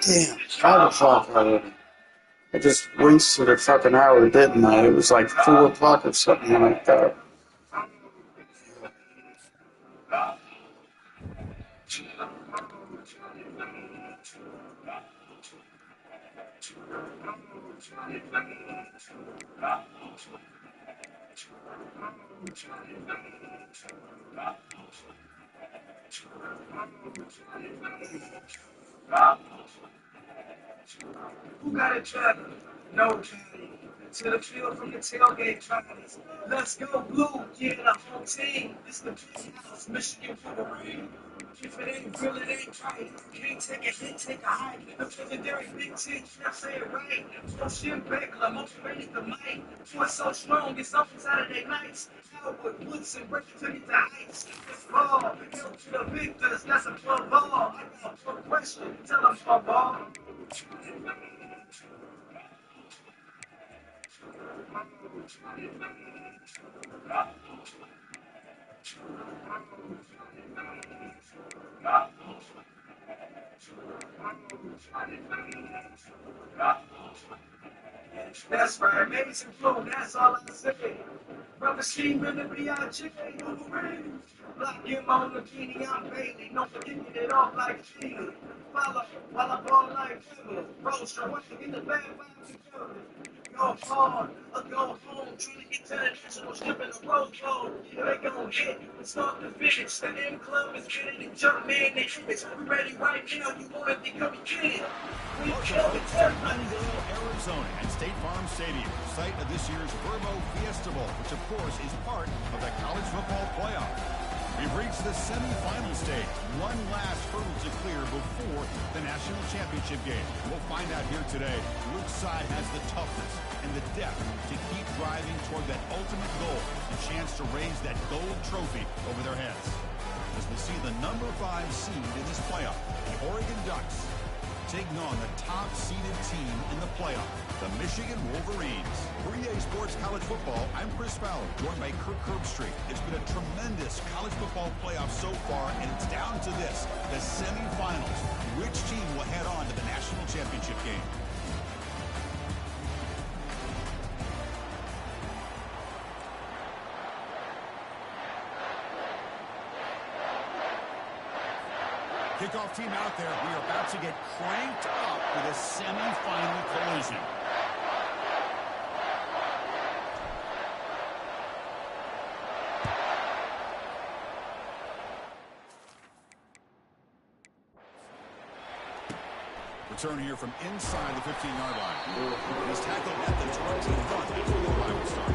Damn, 5 o'clock already. I just wasted a fucking hour, didn't I? It was like 4 o'clock or something like that. Who got it better? Nobody. To the field from the tailgate parties. Let's go blue, yeah, the whole team. It's the big house, Michigan Wolverine. If it ain't real, it ain't right. Can't take a hit, take a hike. The legendary Big Ten, can't say it right. Bullshit Beckler, motivated the mic. Force so strong, it's open Saturday nights. Howard, Woodson, breaking to get the heights. It's ball, hail to the victors, that's a club ball. I got one question, tell them ball. That's right, maybe some flow, that's all I say. Brother Steve in the B.I.G. Wolverine. Block him on the bikini, I'm Bailey. No forgetting it off like a cheater. Follow while I ball like River. Roast your way in the bad vibes together. Go hard or go home, trying to get to the national strip in the Rose Bowl. They gon' hit and start to finish. The M Club is getting the jump man, the image. We ready right now, you want to think of it. We kill it, Glendale, Arizona, and State Farm Stadium, site of this year's Verbo Fiesta Bowl, which of course is part of the college football playoff. We've reached the semifinal stage. One last hurdle to clear before the national championship game. We'll find out here today which side has the toughness and the depth to keep driving toward that ultimate goal, the chance to raise that gold trophy over their heads. As we see the number 5 seed in this playoff, the Oregon Ducks, taking on the top-seeded team in the playoff, the Michigan Wolverines. For EA Sports College Football, I'm Chris Fowler, joined by Kirk Herbstreit. It's been a tremendous college football playoff so far, and it's down to this, the semifinals. Which team will head on to the national championship game? Kickoff team out there. We are about to get cranked up with a semi-final collision. Return here from inside the 15-yard line. He's tackled at the 21. That's where the drive will start.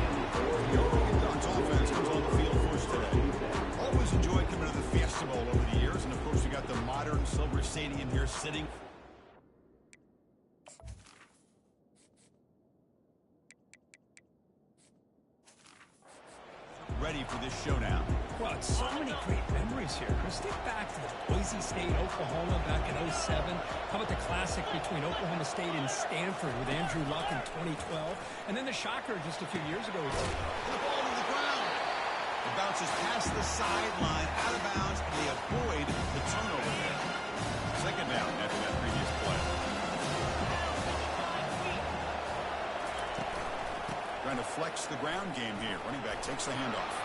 The Oregon Ducks offense comes on the field first today. Always enjoyed coming to the Fiesta Bowl over the years, and of course we got the modern silver stadium here sitting. Ready for this showdown. Well, it's so many great memories here. Chris, think back to the Boise State, Oklahoma back in '07. How about the classic between Oklahoma State and Stanford with Andrew Luck in 2012? And then the shocker just a few years ago. The ball to the ground. It bounces past the sideline, out of bounds, and they avoid the turnover there. Second down after that previous play. Trying to flex the ground game here. Running back takes the handoff.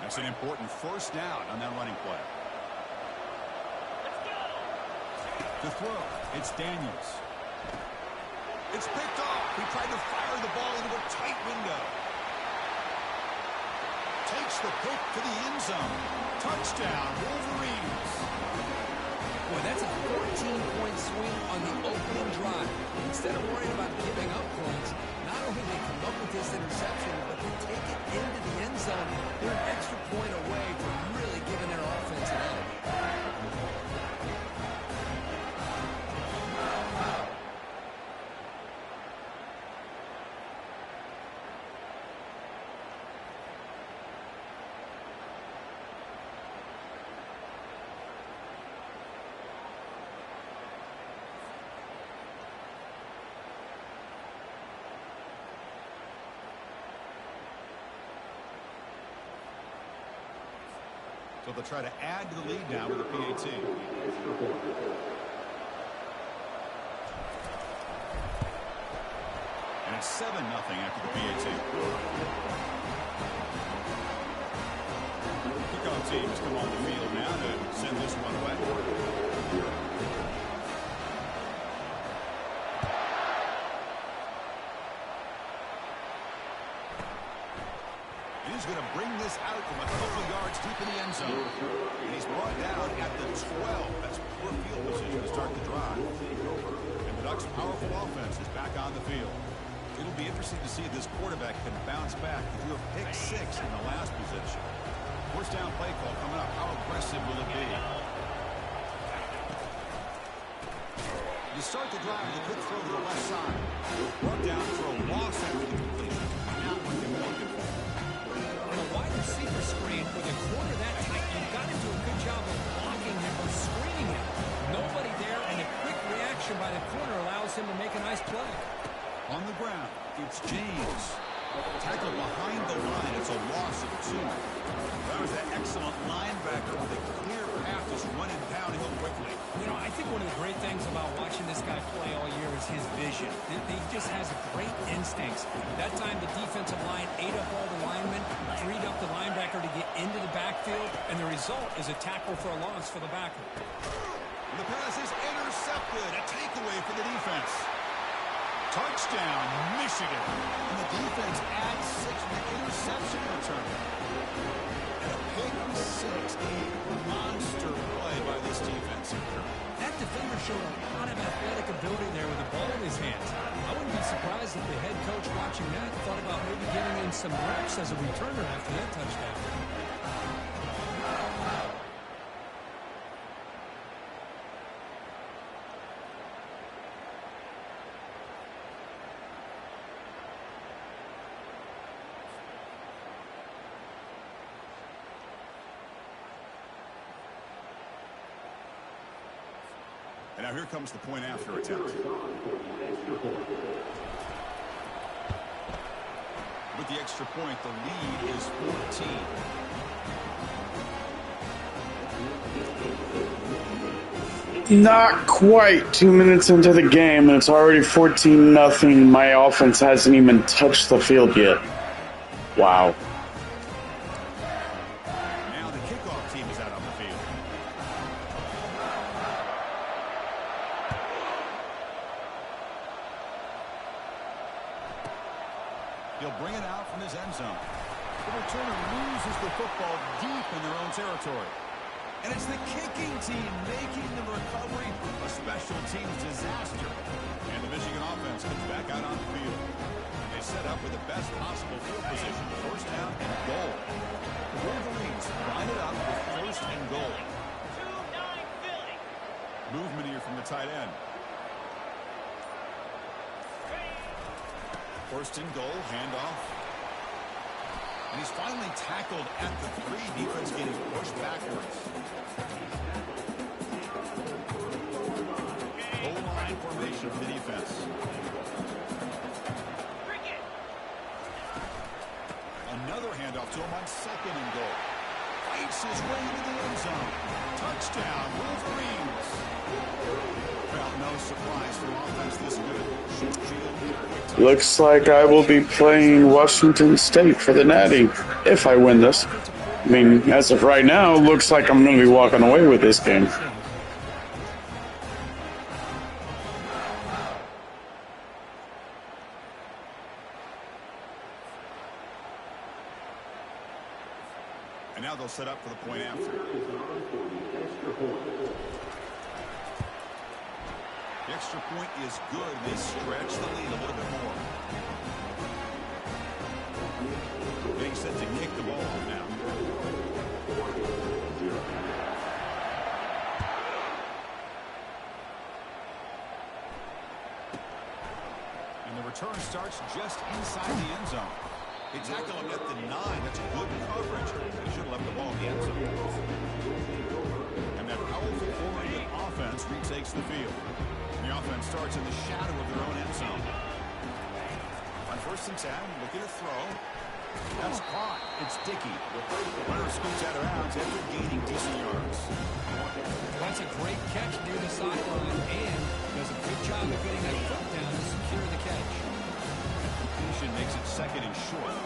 That's an important first down on that running play. To throw, it's Daniels. It's picked off. He tried to fire the ball into a tight window. Takes the pick to the end zone. Touchdown, Wolverines. Boy, that's a 14-point swing on the opening drive. Instead of worrying about giving up points, not only they come up with this interception, but they take it into the end zone. They're an extra point away from really giving their offense an edge. So they'll try to add to the lead now with a PAT. And it's 7-0 after the PAT. Kickoff teams come on the field now to send this one away. He's going to bring this out from a couple yards deep in the end zone. And he's brought down at the 12. That's poor field position to start the drive. And the Ducks' powerful offense is back on the field. It'll be interesting to see if this quarterback can bounce back. He threw a pick 6 in the last possession. First down play call coming up. How aggressive will it be? You start the drive with a quick throw to the left side. Brought down for a loss after the completion. Now what they're looking for. On a wide receiver screen with a corner that tight, you got to do a good job of blocking him or screening him. Nobody there, and a quick reaction by the corner allows him to make a nice play. On the ground, it's James. Tackle behind the line. It's a loss of 2. That was an excellent linebacker with a clear path just running downhill quickly. You know, I think one of the great things about watching this guy play all year is his vision. He just has great instincts. That time, the defensive line ate up all the linemen, freed up the linebacker to get into the backfield, and the result is a tackle for a loss for the backer. The pass is intercepted. A takeaway for the defense. Touchdown, Michigan. And the defense adds 6 with the interception return. And a pick 6, a monster play by this defense. That defender showed a lot of athletic ability there with the ball in his hands. I wouldn't be surprised if the head coach watching that thought about maybe getting in some reps as a returner after that touchdown. And now here comes the point after attempt. With the extra point, the lead is 14. Not quite 2 minutes into the game, and it's already 14-0. My offense hasn't even touched the field yet. Wow. Now the kickoff team is out on the field. He'll bring it out from his end zone. The returner loses the football deep in their own territory. And it's the kicking team making the recovery a special teams disaster. And the Michigan offense comes back out on the field. And they set up with the best possible field position, first down and goal. The Wolverines line it up with first and goal. 2-9 Philly. Movement here from the tight end. First and goal, handoff. And he's finally tackled at the 3. Defense getting pushed backwards. Goal line formation for the defense. Another handoff to him on second and goal. Fights his way into the end zone. Touchdown, Wolverines. Well, no surprise for offense this good. Short field, quick touch. Looks like I will be playing Washington State for the Natty if I win this. I mean, as of right now, looks like I'm going to be walking away with this game. And now they'll set up for the point after. The extra point is good. They stretch the lead a little bit more. Getting set to kick the ball off now. And the return starts just inside the end zone. They tackle him at the 9. That's a good coverage. They should have left the ball in the end zone. And that powerful Oregon offense retakes the field. The offense starts in the shadow of their own end zone. On first and 10, looking to throw. That's caught. It's Dickey. Runner scoots out of bounds after gaining decent yards. That's a great catch near the sideline and does a good job of getting that foot down to secure the catch. Completion makes it second and short.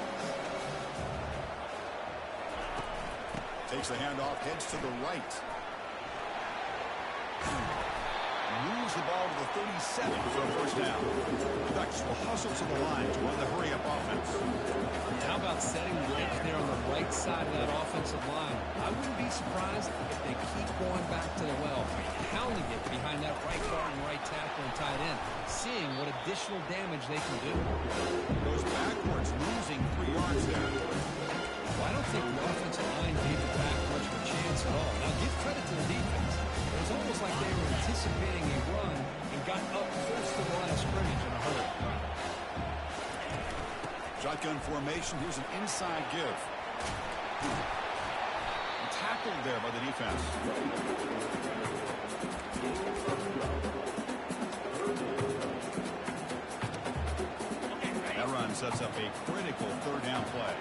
Takes the handoff, heads to the right. Moves the ball to the 37 for a first down. The Ducks will hustle to the line to run the hurry-up offense. How about setting the edge there on the right side of that offensive line? I wouldn't be surprised if they keep going back to the well, pounding it behind that right guard and right tackle and tight end, seeing what additional damage they can do. Goes backwards, losing 3 yards there. Well, I don't think the offensive line gave the back much of a chance at all. Now, give credit to the defense. It was almost like they were anticipating a run and got up close to the line of scrimmage in a hurry. Shotgun formation. Here's an inside give. Tackled there by the defense. That run sets up a critical third down play.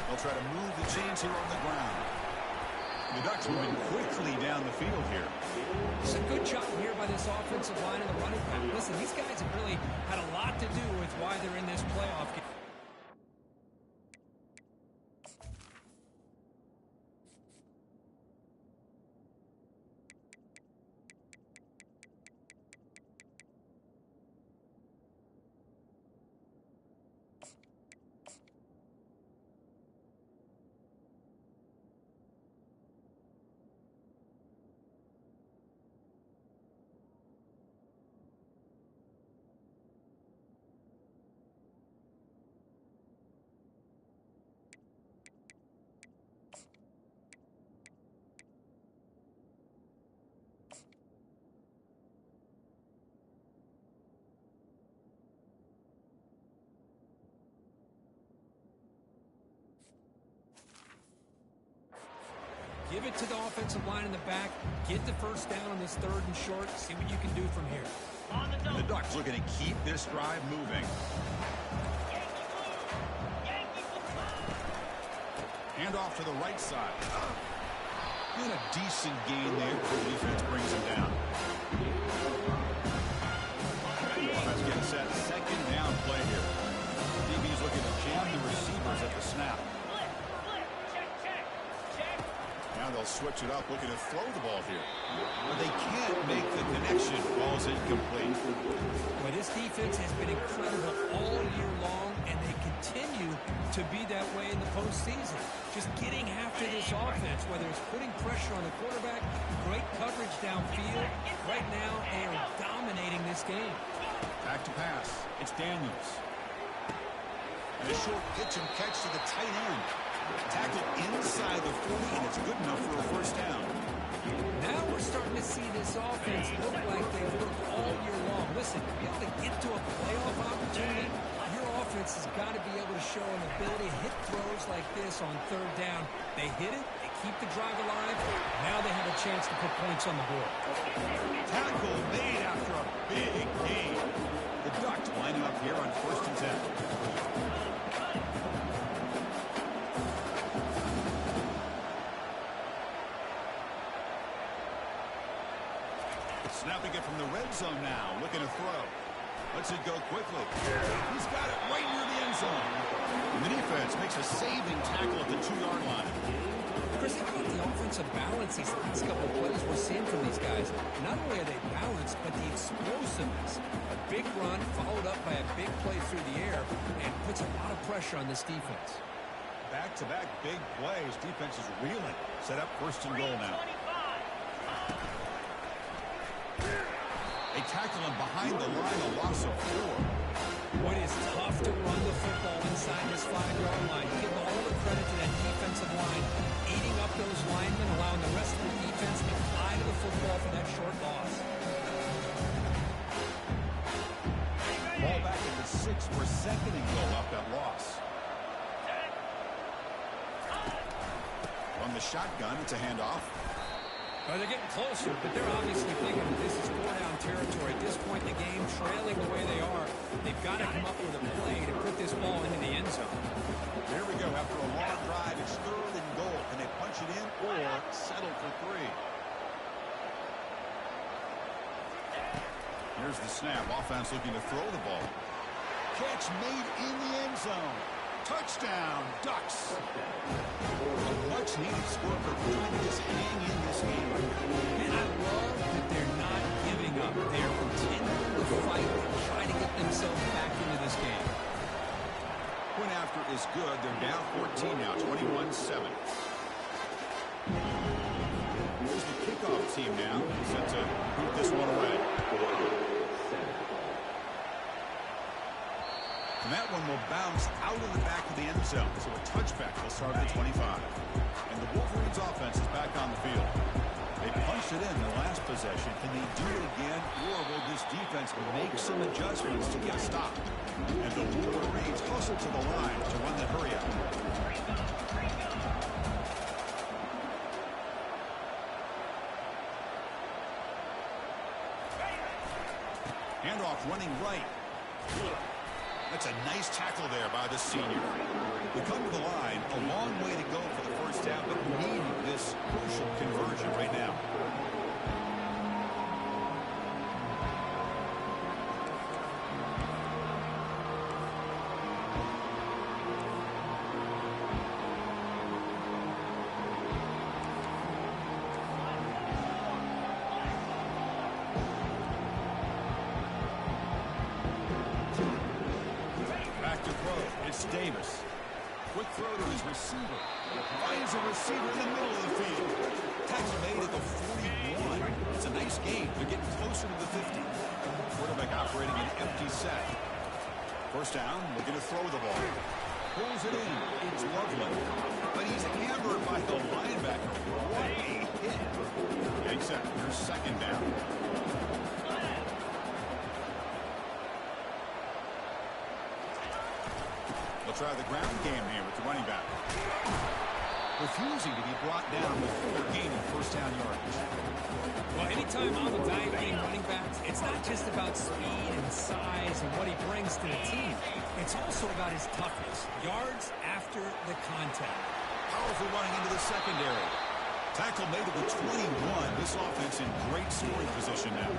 They'll try to move the chains here on the ground. The Ducks moving quickly down the field here. It's a good job here by this offensive line and the running back. Listen, these guys have really had a lot to do with why they're in this playoff game. Give it to the offensive line in the back. Get the first down on this third and short. See what you can do from here. And the Ducks looking to keep this drive moving. Hand off to the right side. And a decent gain there. The defense brings him down. Let's get set. Second down play here. DB's looking to jam the receivers at the snap. Now they'll switch it up, looking to throw the ball here. But they can't make the connection. Ball's incomplete. Well, this defense has been incredible all year long, and they continue to be that way in the postseason. Just getting after this offense, whether it's putting pressure on the quarterback, great coverage downfield. Right now, they are dominating this game. Back to pass. It's Daniels. And a short pitch and catch to the tight end. Tackled inside the 40, and it's good enough for a first down. Now we're starting to see this offense look like they've worked all year long. Listen, to be able to get to a playoff opportunity, your offense has got to be able to show an ability to hit throws like this on third down. They hit it, they keep the drive alive. Now they have a chance to put points on the board. Tackle made after a big gain. The Ducks lining up here on 1st and 10. Snapping it from the red zone now, looking to throw. Lets it go quickly. He's got it right near the end zone. And the defense makes a saving tackle at the 2-yard line. Chris, how about the offensive balance these last couple of plays we're seeing from these guys? Not only are they balanced, but the explosiveness. A big run followed up by a big play through the air and puts a lot of pressure on this defense. Back-to-back big plays. Defense is reeling. Set up 1st and goal now. They tackle him behind the line, a loss of 4. Boy, it is tough to run the football inside this 5-yard line. Give all the credit to that defensive line, eating up those linemen, allowing the rest of the defense to fly to the football for that short loss. Ball back at the 6 for 2nd and goal off that loss. From the shotgun, it's a handoff. Well, they're getting closer, but they're obviously thinking that this is four-down territory. At this point in the game, trailing the way they are, they've got to come up with a play to put this ball into the end zone. Here we go. After a long drive, it's 3rd and goal. Can they punch it in or settle for 3? Here's the snap. Offense looking to throw the ball. Catch made in the end zone. Touchdown, Ducks. A much-needed score for trying to just hang in this game. And I love that they're not giving up. They're continuing to fight and try to get themselves back into this game. Point after is good. They're down 14 now, 21-7. Here's the kickoff team now. Set to boot this one away. And that one will bounce out of the back of the end zone. So a touchback will start at the 25. And the Wolverines offense is back on the field. They punched it in the last possession. Can they do it again? Or will this defense make some adjustments to get a stop? And the Wolverines hustle to the line to run the hurry up. Handoff running right. That's a nice tackle there by the senior. We come to the line, a long way to go for the first down, but need this crucial conversion right now. Davis. Quick throw to his receiver. Finds a receiver in the middle of the field. Tackle made at the 41. It's a nice game. They're getting closer to the 50. Quarterback operating an empty set. First down, looking to throw the ball. Pulls it in. It's Loveland. But he's hammered by the linebacker. What a hit. Yanks up. Here's second down. Try the ground game here with the running back. Refusing to be brought down before gaining first down yardage. Well, anytime I'm evaluating running backs, it's not just about speed and size and what he brings to the team. It's also about his toughness. Yards after the contact. Powerful running into the secondary. Tackle made at the 21. This offense in great scoring position now.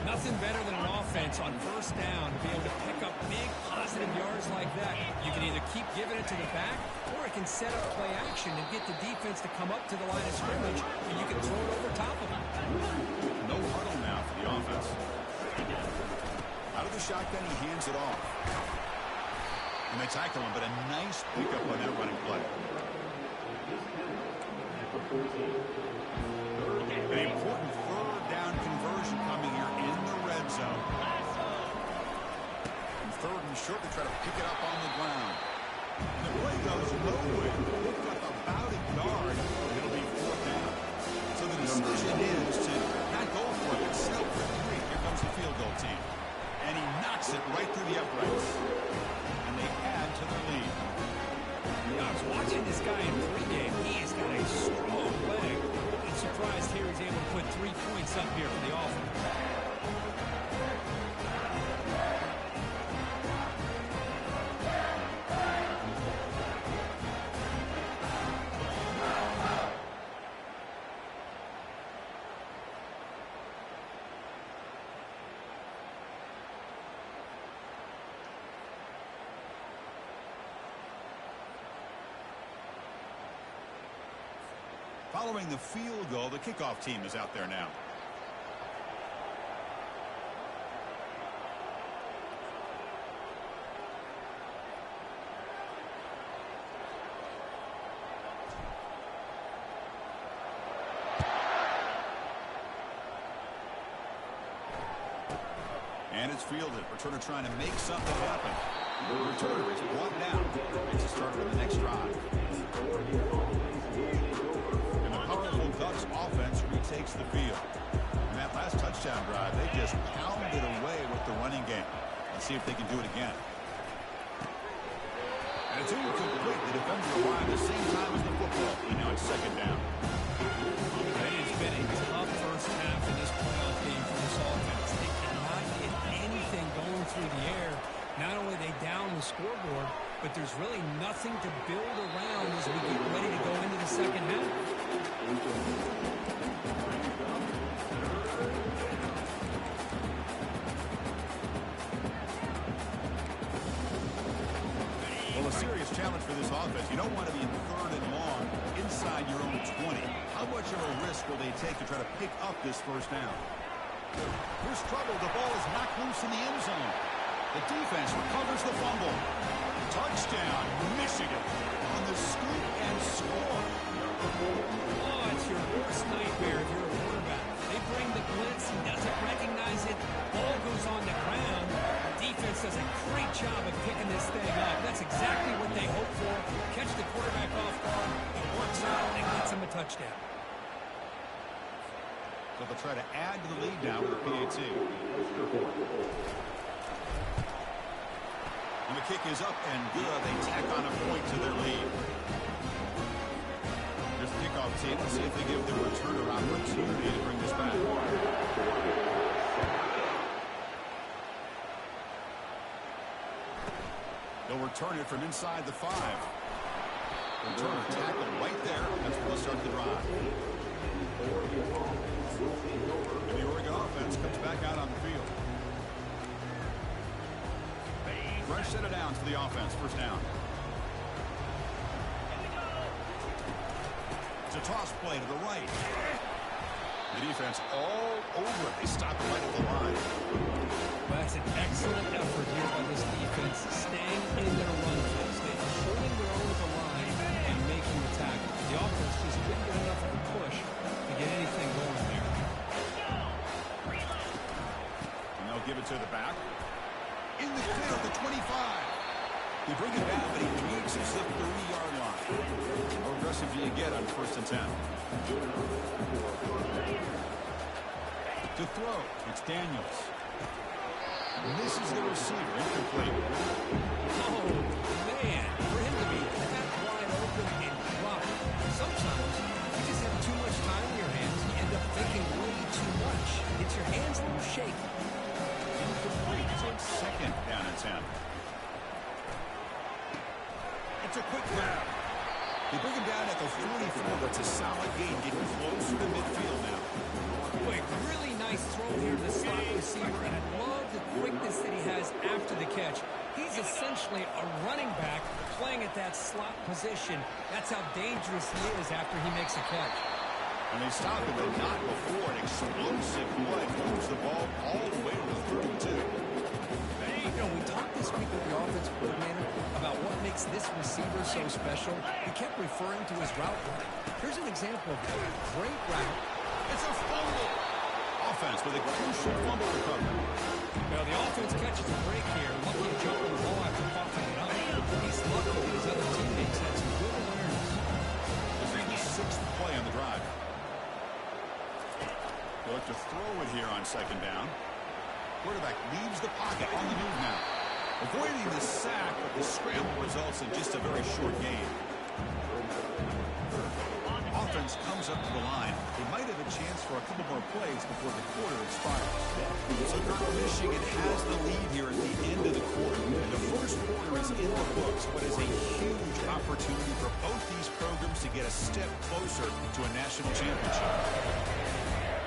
Nothing better than an offense on first down to be able to pick up big positive yards like that. You can either keep giving it to the back, or it can set up play action and get the defense to come up to the line of scrimmage, and you can throw it over top of them. No huddle now for the offense. Out of the shotgun, he hands it off. And they tackle him, but a nice pickup on that running play. An important third down conversion coming here in the red zone. And 3rd and short to try to pick it up on the ground. And the play goes nowhere. Picked up about a yard. It'll be 4th down. So the decision is to not go for it, but settle for 3. Here comes the field goal team. And he knocks it right through the uprights. And they add to their lead. Yeah, I was watching this guy in pregame. He has got a strong leg. I'm surprised here he's able to put 3 points up here for the offense. Following the field goal, the kickoff team is out there now. And it's fielded. Returner trying to make something happen. The returner is brought down. It's a start on the next drive. And the powerful Ducks offense retakes the field. And that last touchdown drive, they just pounded away with the running game. Let's see if they can do it again. And it's incomplete. The defender arrived at the same time as the football. Now it's second down. It has been there's really nothing to build around as we get ready to go into the second half. Well, a serious challenge for this offense. You don't want to be in 3rd and long inside your own 20. How much of a risk will they take to try to pick up this first down? Here's trouble. The ball is knocked loose in the end zone. The defense recovers the fumble. Touchdown, Michigan on the scoop and score. Oh, it's your worst nightmare if you're a quarterback. They bring the blitz. He doesn't recognize it. Ball goes on the ground. Defense does a great job of picking this thing up. That's exactly what they hope for. Catch the quarterback off guard. It works out and gets him a touchdown. So they'll try to add to the lead now with a PAT. And the kick is up and good. They tack on a point to their lead. Here's the kickoff team. Let's see if they give the returner opportunity to bring this back. They'll return it from inside the 5. Returner tackled right there. That's where they'll start the drive. And the Oregon offense comes back out on the field. Fresh set of downs for the offense. First down. It's a toss play to the right. The defense all over it. They stop it right at the line. Well, that's an excellent effort here by this defense, staying in their run phase. They're holding their own at the line and making the tackle. The offense just couldn't get enough of a push to get anything going there. And they'll give it to the back. In the clear at the 25. They bring it down, but he reaches the 30-yard line. How aggressive do you get on 1st and 10? To throw, it's Daniels. Misses the receiver, incomplete. Oh, man, for him to be that wide open and drop it. Sometimes you just have too much time in your hands. You end up thinking way too much. It's your hands a little shaky. Incomplete. So it's 2nd down and 10. It's a quick grab. They bring him down at the 44. It's a solid gain, getting closer to midfield now. Quick, really nice throw here to the slot receiver, and I love the quickness that he has after the catch. He's essentially a running back playing at that slot position. That's how dangerous he is after he makes a catch. And they stop him, but not before an explosive play. Moves the ball all the way to the 32. You know, we talked this week with the offensive coordinator about what makes this receiver so special. He kept referring to his route running. Here's an example of that. Great route. It's a fumble. Offense with a crucial fumble recovery. Well, the offense catches a break here. Lucky to jump on the ball after coughing it up. He's lucky that his other teammates had some good awareness. This is the 6th play on the drive. They'll look to throw it here on 2nd down. Quarterback leaves the pocket on the move now. Avoiding the sack, but the scramble results in just a very short gain. Offense comes up to the line. They might have a chance for a couple more plays before the quarter expires. So Michigan has the lead here at the end of the quarter. And the first quarter is in the books, but is a huge opportunity for both these programs to get a step closer to a national championship.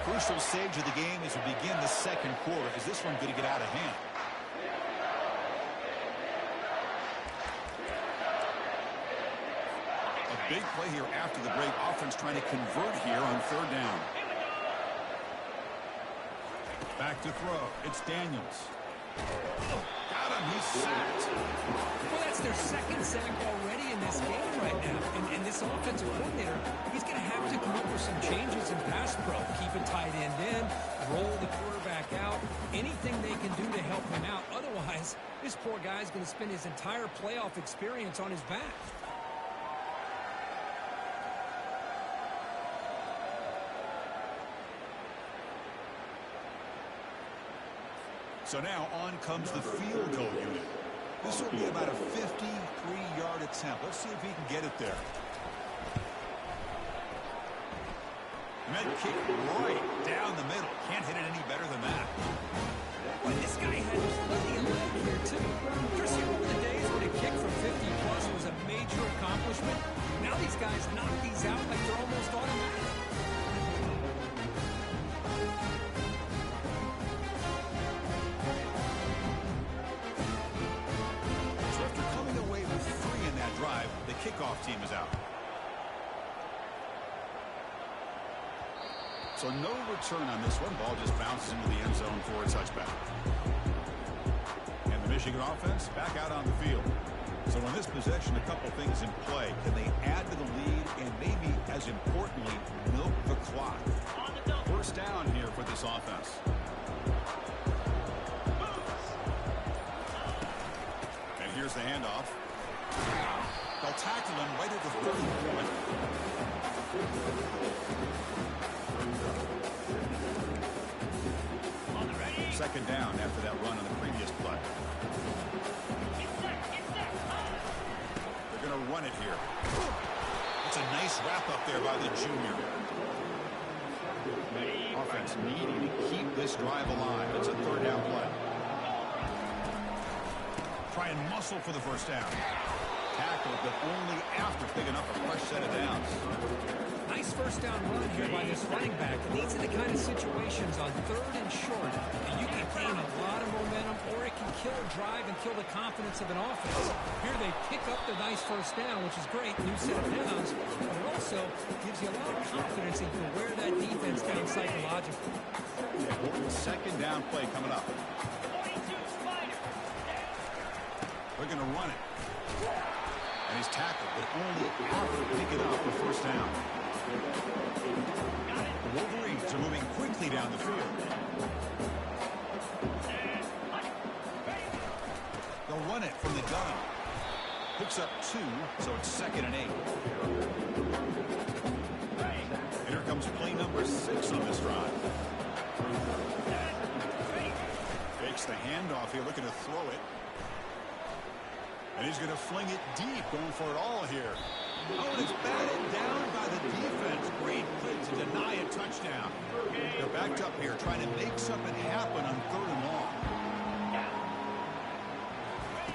Crucial stage of the game as we begin the second quarter. Is this one going to get out of hand? A big play here after the break. Offense trying to convert here on 3rd down. Back to throw. It's Daniels. Got him. He's sacked. Well, that's their 2nd sack already in this game right now. And this offensive coordinator, he's going to have to come up with some changes in pass pro. Keep a tight end in, roll the quarterback out, anything they can do to help him out. Otherwise, this poor guy's going to spend his entire playoff experience on his back. So now on comes the field goal unit. This will be about a 53-yard attempt. Let's see if he can get it there. And that kick right down the middle. Can't hit it any better than that. Boy, this guy had plenty of leg here, too. Chris, you remember the days when a kick from 50-plus was a major accomplishment? Now these guys knock these out like they're almost automatic. So after coming away with 3 in that drive, the kickoff team is out. So no return on this one. Ball just bounces into the end zone for a touchback. And the Michigan offense back out on the field. So in this possession, a couple things in play. Can they add to the lead and maybe, as importantly, milk the clock? First down here for this offense. And here's the handoff. They'll tackle him right at the 30-point. Second down after that run on the previous play. They're going to run it here. It's a nice wrap up there by the junior. Offense needing to keep this drive alive. It's a third down play. Try and muscle for the first down. Tackled, but only after picking up a fresh set of downs. Nice first down run here by this running back. These are the kind of situations on third and short that you can gain a lot of momentum, or it can kill a drive and kill the confidence of an offense. Here they pick up the nice first down, which is great, new set of downs, but it also gives you a lot of confidence and you can wear that defense down psychologically. Second down play coming up. They're going to run it. And he's tackled, but only after picking up the first down. The Wolverines are moving quickly down the field. They'll run it from the gun. Picks up 2, so it's 2nd and 8. And here comes play number 6 on this drive. Fakes the handoff here, looking to throw it. And he's going to fling it deep, going for it all here. Oh, and it's batted down by the defense. Great play to deny a touchdown. They're backed up here, trying to make something happen on 3rd and long.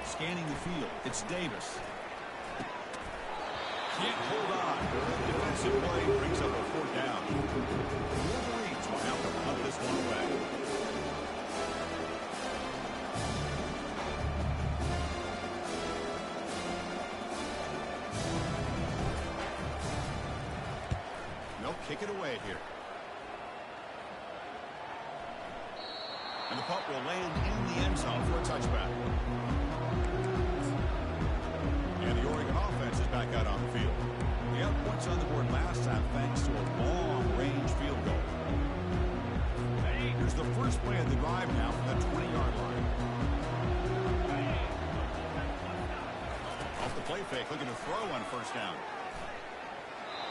Scanning the field, it's Davis. Can't hold on. Defensive play brings up a 4th down. The Wolverines will have to punt this one away. They'll kick it away here. And the punt will land in the end zone for a touchback. And the Oregon offense is back out on the field. They had points on the board last time thanks to a long-range field goal. Here's the first play of the drive now from the 20-yard line. Off the play fake, looking to throw on first down.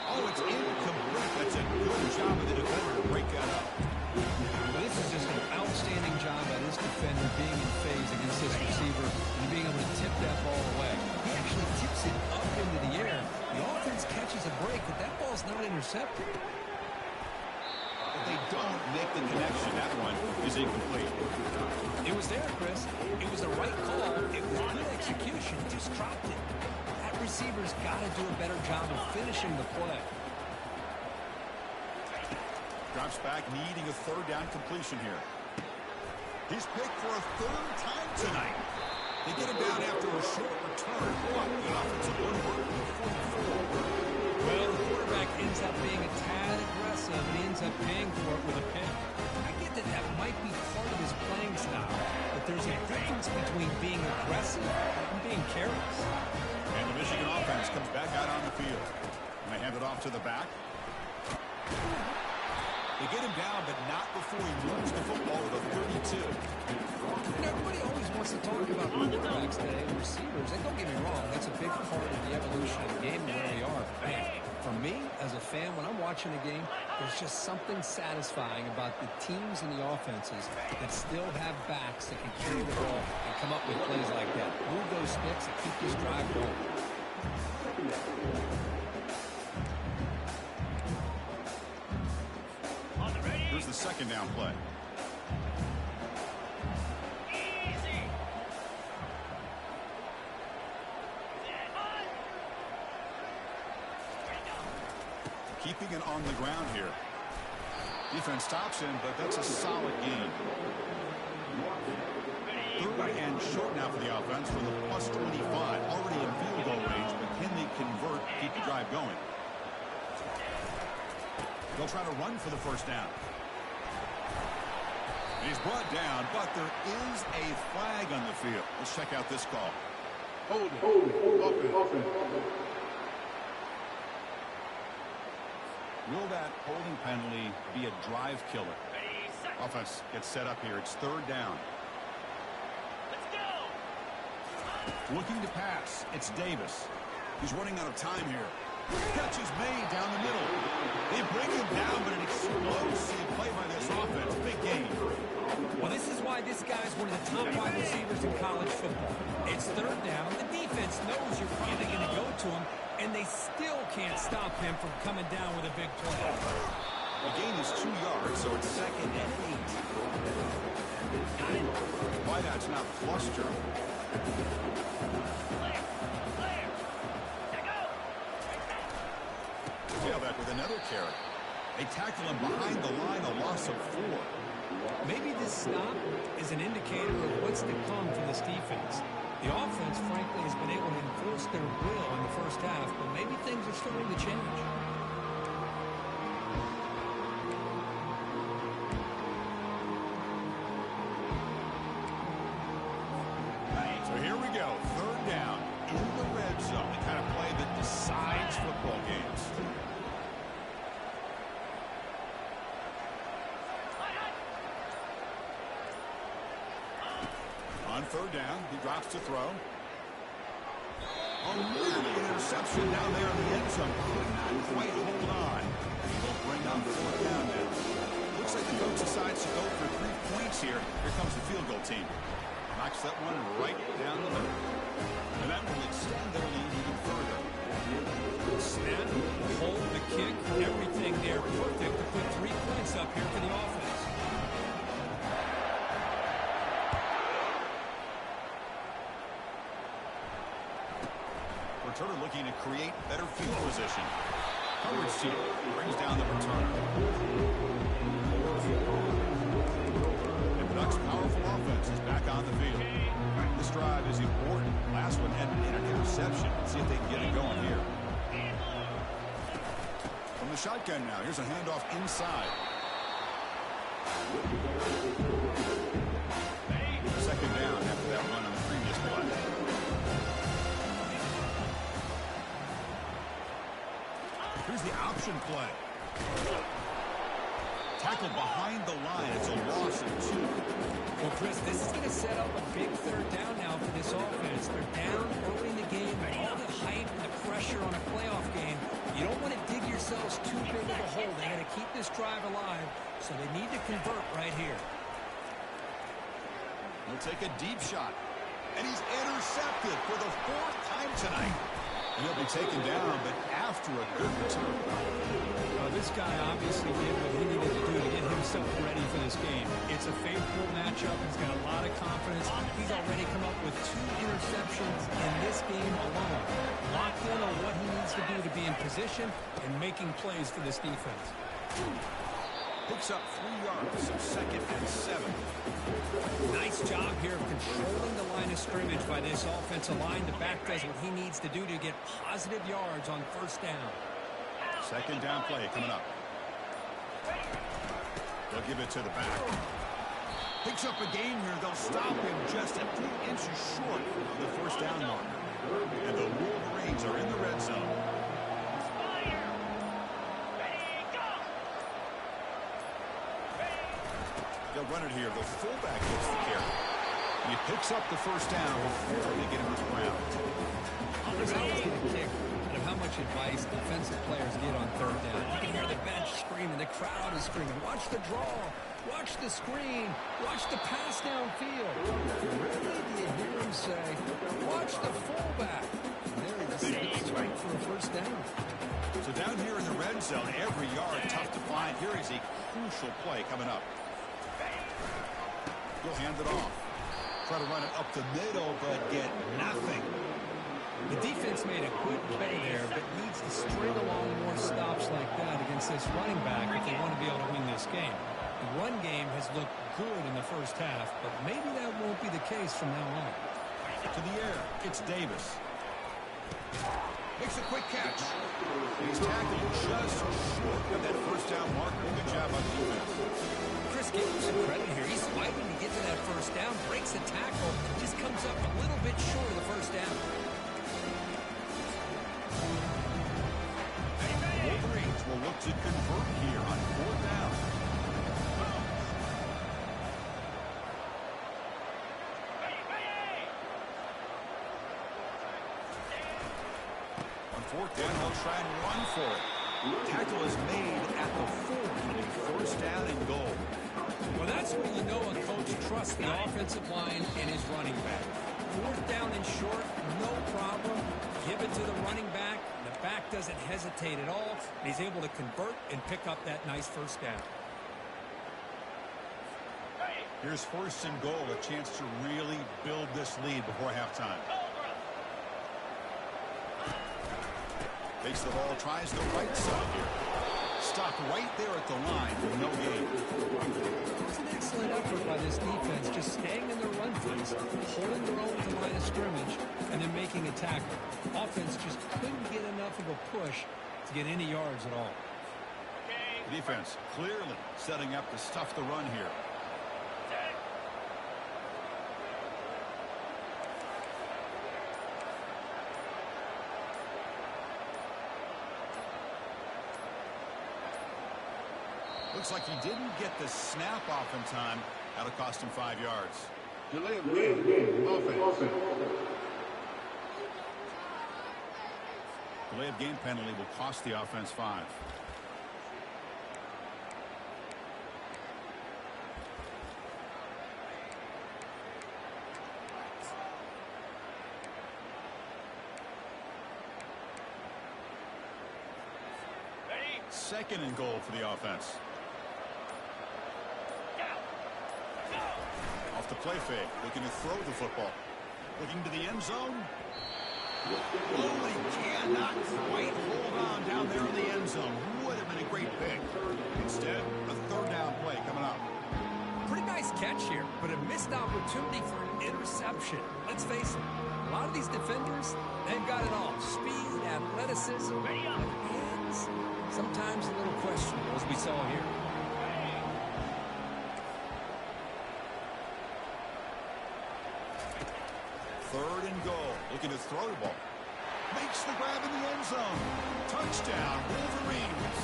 Oh, it's incomplete. That's a good job of the defender to break that up. Well, this is just an outstanding job by this defender being in phase against this receiver and being able to tip that ball away. He actually tips it up into the air. The offense catches a break, but that ball's not intercepted. But they don't make the connection. That one is incomplete. It was there, Chris. It was the right call. It was good execution. Just dropped it. That receiver's got to do a better job of finishing the play. Drops back, needing a 3rd down completion here. He's picked for a 3rd time tonight. They get him down after a short return. But the offensive one worked to 44. Well, the quarterback ends up being a tad aggressive and he ends up paying for it with a pick. I get that that might be part of his playing style, but there's a difference between being aggressive and being careless. And the Michigan offense comes back out on the field. And they hand it off to the back. They get him down, but not before he moves the football with a 32. And everybody always wants to talk about quarterbacks today and receivers. And don't get me wrong, that's a big part of the evolution of the game and where we are. But man, for me, as a fan, when I'm watching a game, there's just something satisfying about the teams and the offenses that still have backs that can carry the ball and come up with plays like that. Move those sticks and keep this drive going. Here's the 2nd down play. keeping it on the ground here. Defense stops him, but that's a solid gain. 3rd and short now for the offense with a plus 25. Already in field goal range, but can they convert, keep the drive going? They'll try to run for the first down. He's brought down, but there is a flag on the field. Let's check out this call. Hold it. Will that holding penalty be a drive killer? Offense gets set up here. It's 3rd down. Let's go. Looking to pass. It's Davis. He's running out of time here. Catch is made down the middle. They bring him down, but an explosive play by this offense. Big game. Well, this is why this guy's one of the top wide receivers in college football. It's 3rd down. The defense knows you're probably going to go to him, and they still can't stop him from coming down with a big play. The gain is 2 yards, so it's 2nd and 8. Why that's not fluster. Tailback with another carry. They tackle him behind the line, a loss of 4. Maybe this stop is an indicator of what's to come for this defense. The offense, frankly, has been able to enforce their will in the first half, but maybe things are starting to change. So here we go, 3rd down in the red zone. The kind of play that decides football games. On 3rd down, he drops to throw. Oh, nearly an interception down there in the end zone. Could not quite hold on. He'll bring on 4th down now. Looks like the coach decides to go for 3 points here. Here comes the field goal team. Knocks that one right down the middle. And that will extend their lead even further. Snap, hold the kick, everything there perfect to put 3 points up here for the offense. Returner looking to create better field position. Coverage team brings down the returner. And the Ducks' powerful offense is back on the field. This drive is important. Last one ended in an interception. Let's see if they can get it going here. From the shotgun now, here's a handoff inside. 2nd down after that run on the previous play. Here's the option play. Tackle behind the line. It's a loss of 2. Well, Chris, this is going to set up a big 3rd down now for this offense. They're down early in the game, and all the hype and the pressure on a playoff game. You don't want to dig yourselves too big of a hole. They got to keep this drive alive, so they need to convert right here. He'll take a deep shot, and he's intercepted for the 4th time tonight. He'll be taken down, but after a good return. This guy obviously did what he needed to do to get himself ready for this game. It's a favorable matchup. He's got a lot of confidence. He's already come up with 2 interceptions in this game alone. Locked in on what he needs to do to be in position and making plays for this defense. Picks up 3 yards, so 2nd and 7. Nice job here of controlling the line of scrimmage by this offensive line. The back does what he needs to do to get positive yards on 1st down. 2nd down play coming up. They'll give it to the back. Picks up a gain here. They'll stop him just a few inches short of the 1st down marker. And the Wolverines are in the red zone. They'll run it here. The fullback gets the carry. He picks up the 1st down before they get him to the ground. There's always been a kick out of how much advice defensive players get on 3rd down. You can hear the bench screaming. The crowd is screaming. Watch the draw. Watch the screen. Watch the pass downfield. Rarely do you hear him say, watch the fullback. And there he decides to wait for a 1st down. So down here in the red zone, every yard tough to find. Here is a crucial play coming up. He'll hand it off. Try to run it up the middle, but get nothing. The defense made a good play there, but needs to string along more stops like that this running back if they want to be able to win this game. The run game has looked good in the first half, but maybe that won't be the case from now on. To the air, it's Davis. Makes a quick catch. He's tackled just short of that first down marker. Good job on defense. Chris, give him some credit here. He's fighting to get to that first down, breaks the tackle, just comes up a little bit short of the first down. Wolverines will look to convert here on 4th down. On 4th down, he'll try and run for it. Tackle is made at the 4. First down and goal. Well, that's when you know a coach trusts the offensive line and his running back. 4th down and short, no problem. Give it to the running back. The back doesn't hesitate at all. He's able to convert and pick up that nice first down. Here's 1st and goal, a chance to really build this lead before halftime. Takes the ball, tries the right side here. Stopped right there at the line with no gain. It's an excellent effort by this defense, just staying in their run plays, holding their own to the line of scrimmage, and then making a tackle. Offense just couldn't get enough of a push to get any yards at all. Defense clearly setting up to stuff the run here. Looks like he didn't get the snap off in time. That'll cost him 5 yards. Delay of game. Offense. Delay of game penalty will cost the offense 5. Second and goal for the offense. Off the play fake, looking to throw the football. Looking to the end zone. Oh, he cannot quite hold on down there in the end zone. Would have been a great pick. Instead, a 3rd down play coming up. Pretty nice catch here, but a missed opportunity for an interception. Let's face it, a lot of these defenders, they've got it all. Speed, athleticism, hands. Sometimes a little questionable, as we saw here. Third and goal. Looking to throw the ball. Makes the grab in the end zone. Touchdown, Wolverines.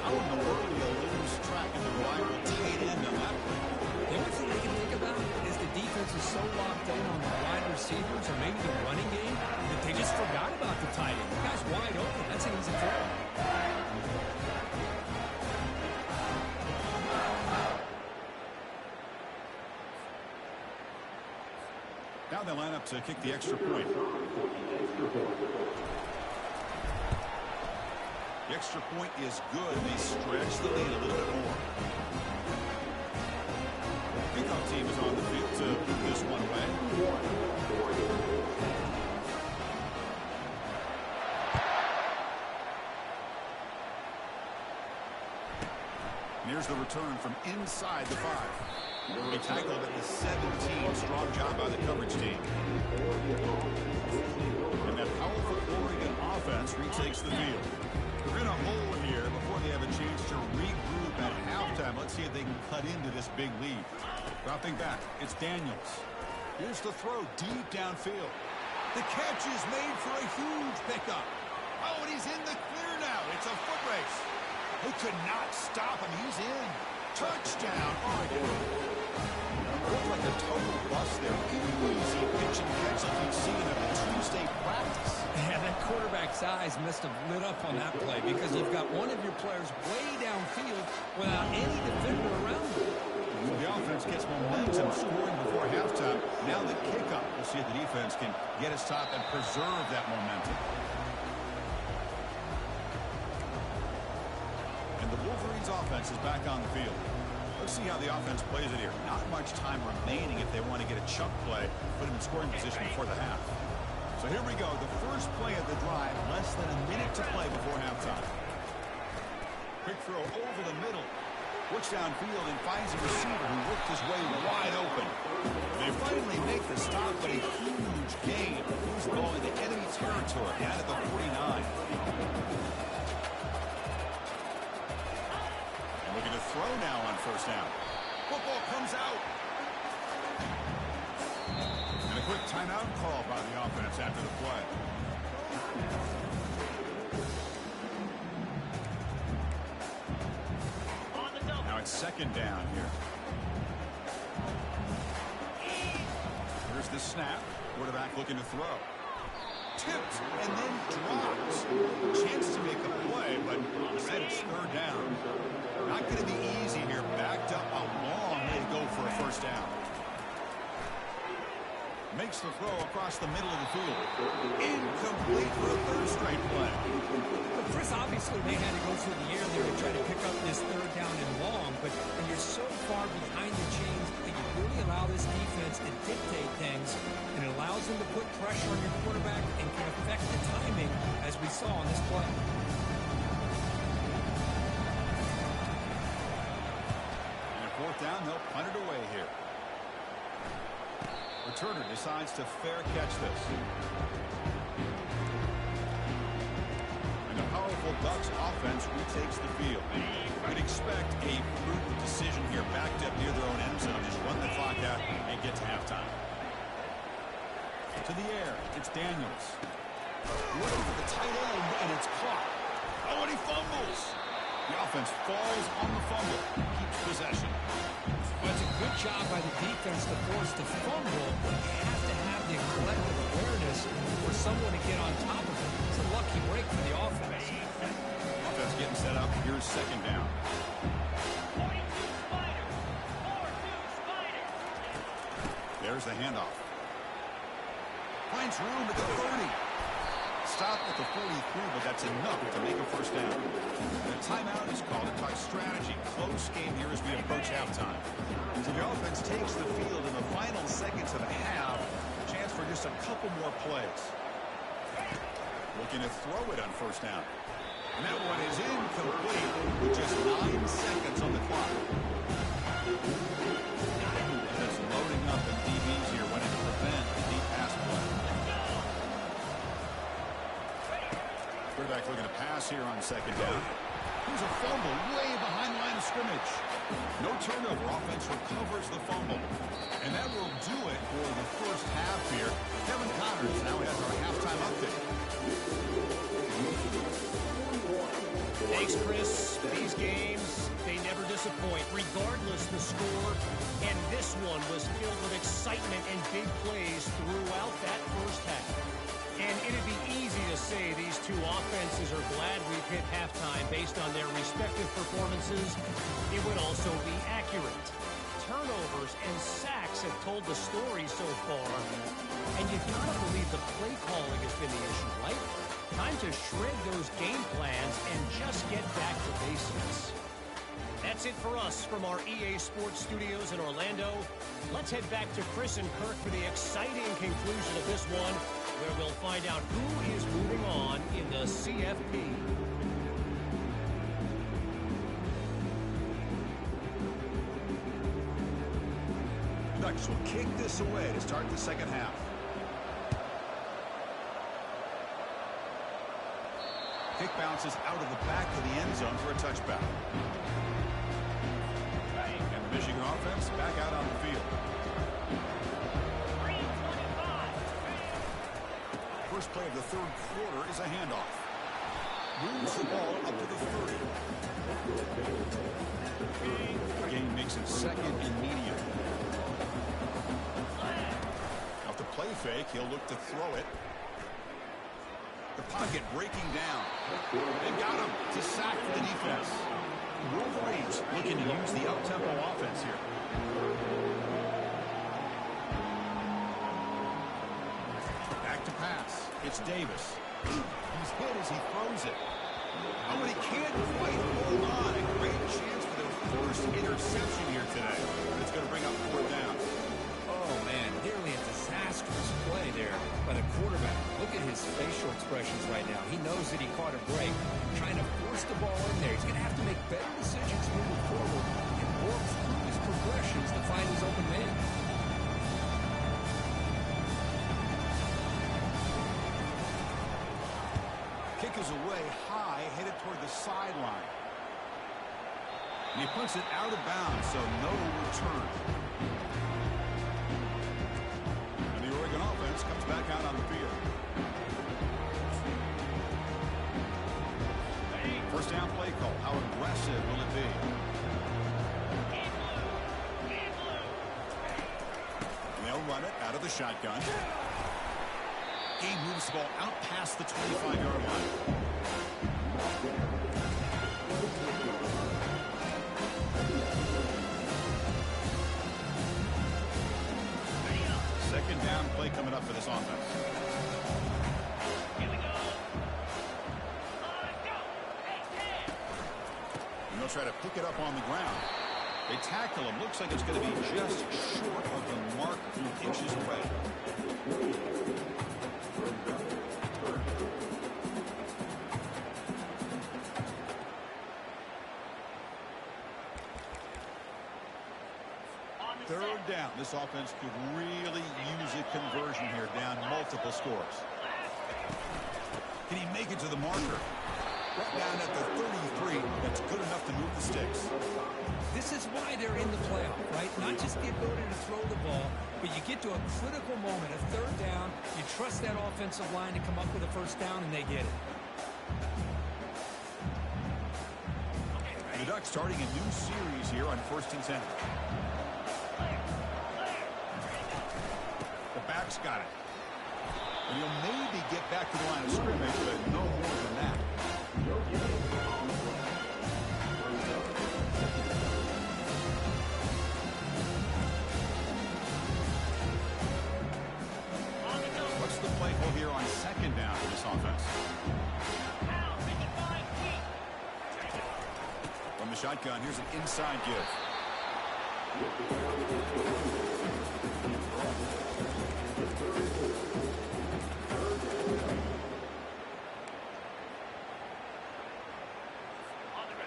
How in the world do you lose track of the rival tight end on that play? The only thing they can think about is the defense is so locked in on the wide receivers or maybe the running game that they just forgot about the tight end. The guy's wide open. That's an easy throw. Now they line up to kick the extra point. The extra point is good. They stretch the lead a little bit more. Kickoff team is on the field to put this one away. And here's the return from inside the 5. He tackled at the 17. Strong job by the coverage team. And that powerful Oregon offense retakes the field. They're in a hole here before they have a chance to regroup at halftime. Let's see if they can cut into this big lead. Dropping back, it's Daniels. Here's the throw deep downfield. The catch is made for a huge pickup. Oh, and he's in the clear now. It's a foot race. They could not stop him. He's in. Touchdown, Oregon. Looked like a total bust there. Easy pitch and catch like you'd see in a Tuesday practice. Yeah, that quarterback's eyes must have lit up on that play because you've got one of your players way downfield without any defender around him. So the offense gets momentum scoring before halftime. Now the kickoff. We'll see if the defense can get a stop and preserve that momentum. And the Wolverines offense is back on the field. Let's see how the offense plays it here. Not much time remaining if they want to get a chunk play, put him in scoring position before the half. So here we go. The first play of the drive, less than a minute to play before halftime. Quick throw over the middle. Looks downfield and finds a receiver who worked his way wide open. They finally make the stop, but a huge gain. Moves the ball into enemy territory down at the 49. And looking to throw now on first down. Football comes out. And a quick timeout call by the offense after the play. Now it's second down here. Here's the snap. Quarterback looking to throw. Tipped and then drops. Chance to make a play, but instead it's third down. Not going to be easy here. Backed up a long way to go for a first down. Makes the throw across the middle of the field. Incomplete for a third straight play. Well, Chris, obviously they had to go through the air there to try to pick up this third down and long, but when you're so far behind the chains, that you really allow this defense to dictate things, and it allows them to put pressure on your quarterback and can affect the timing, as we saw on this play. And a fourth down, they'll punt it away here. Returner decides to fair catch this. And the powerful Ducks offense retakes the field. You'd expect a prudent decision here, backed up near their own end zone. Just run the clock out and get to halftime. To the air, it's Daniels. Looking for the tight end, and it's caught. Oh, and he fumbles. The offense falls on the fumble. Keeps possession. Well, it's a good job by the defense to force the fumble, but you have to have the collective awareness for someone to get on top of it. It's a lucky break for the offense. Offense getting set up. Here's second down. 42 Spider. 4-2 Spider. There's the handoff. Finds room at the 30. Stop at the 43, but that's enough to make a first down. The timeout is called to talk strategy. Close game here as we approach halftime. So the offense takes the field in the final seconds of the half. Chance for just a couple more plays. Looking to throw it on first down. And that one is incomplete with just 9 seconds on the clock. Just loading up the DBs here, wanting to prevent the deep pass play. Quarterback looking to pass here on second down. Here's a fumble way behind the line of scrimmage. No turnover. Offense recovers the fumble. And that will do it for the first half here. Kevin Connors now has our halftime update. Thanks, Chris. These games, they never disappoint, regardless the score. And this one was filled with excitement and big plays throughout that first half. And it'd be easy to say these two offenses are glad we've hit halftime based on their respective performances. It would also be accurate. Turnovers and sacks have told the story so far. And you gotta believe the play calling has been the issue, right? Time to shred those game plans and just get back to basics. That's it for us from our EA Sports Studios in Orlando. Let's head back to Chris and Kirk for the exciting conclusion of this one, where we'll find out who is moving on in the CFP. The Ducks will kick this away to start the second half. Kick bounces out of the back of the end zone for a touchback. And the Michigan offense back out on the field. First play of the third quarter is a handoff. Moves the ball up to the 30. The game makes it second and medium. Off the play fake, he'll look to throw it. The pocket breaking down. They got him to sack for the defense. Wolverines looking to use the up-tempo offense here. Back to pass. It's Davis. He's hit as he throws it. Oh, but he can't quite hold on. A great chance for their first interception here today. It's going to bring up fourth down. Oh, man, nearly a disastrous play there by the quarterback. Look at his facial expressions right now. He knows that he caught a break, trying to force the ball in there. He's going to have to make better decisions moving forward and work through his progressions to find his open man. Kick is away high, headed toward the sideline. And he puts it out of bounds, so no return. And the Oregon offense comes back out on the field. First down play call. How aggressive will it be? And they'll run it out of the shotgun. He moves the ball out past the 25-yard line. Second down play coming up for this offense. Here we go. Go. Hey, And they'll try to pick it up on the ground. They tackle him. Looks like it's going to be just short of the mark, a few inches away. Third down. This offense could really use a conversion here, down multiple scores. Can he make it to the marker? Right down at the 33. That's good enough to move the sticks. This is why they're in the playoff, right? Not just the ability to throw the ball, but you get to a critical moment, a third down, you trust that offensive line to come up with a first down, and they get it. The Ducks starting a new series here on 1st and 10. The back's got it. And he'll maybe get back to the line of scrimmage, but no more than that. What's the play call here on second down for this offense? From the shotgun, here's an inside give.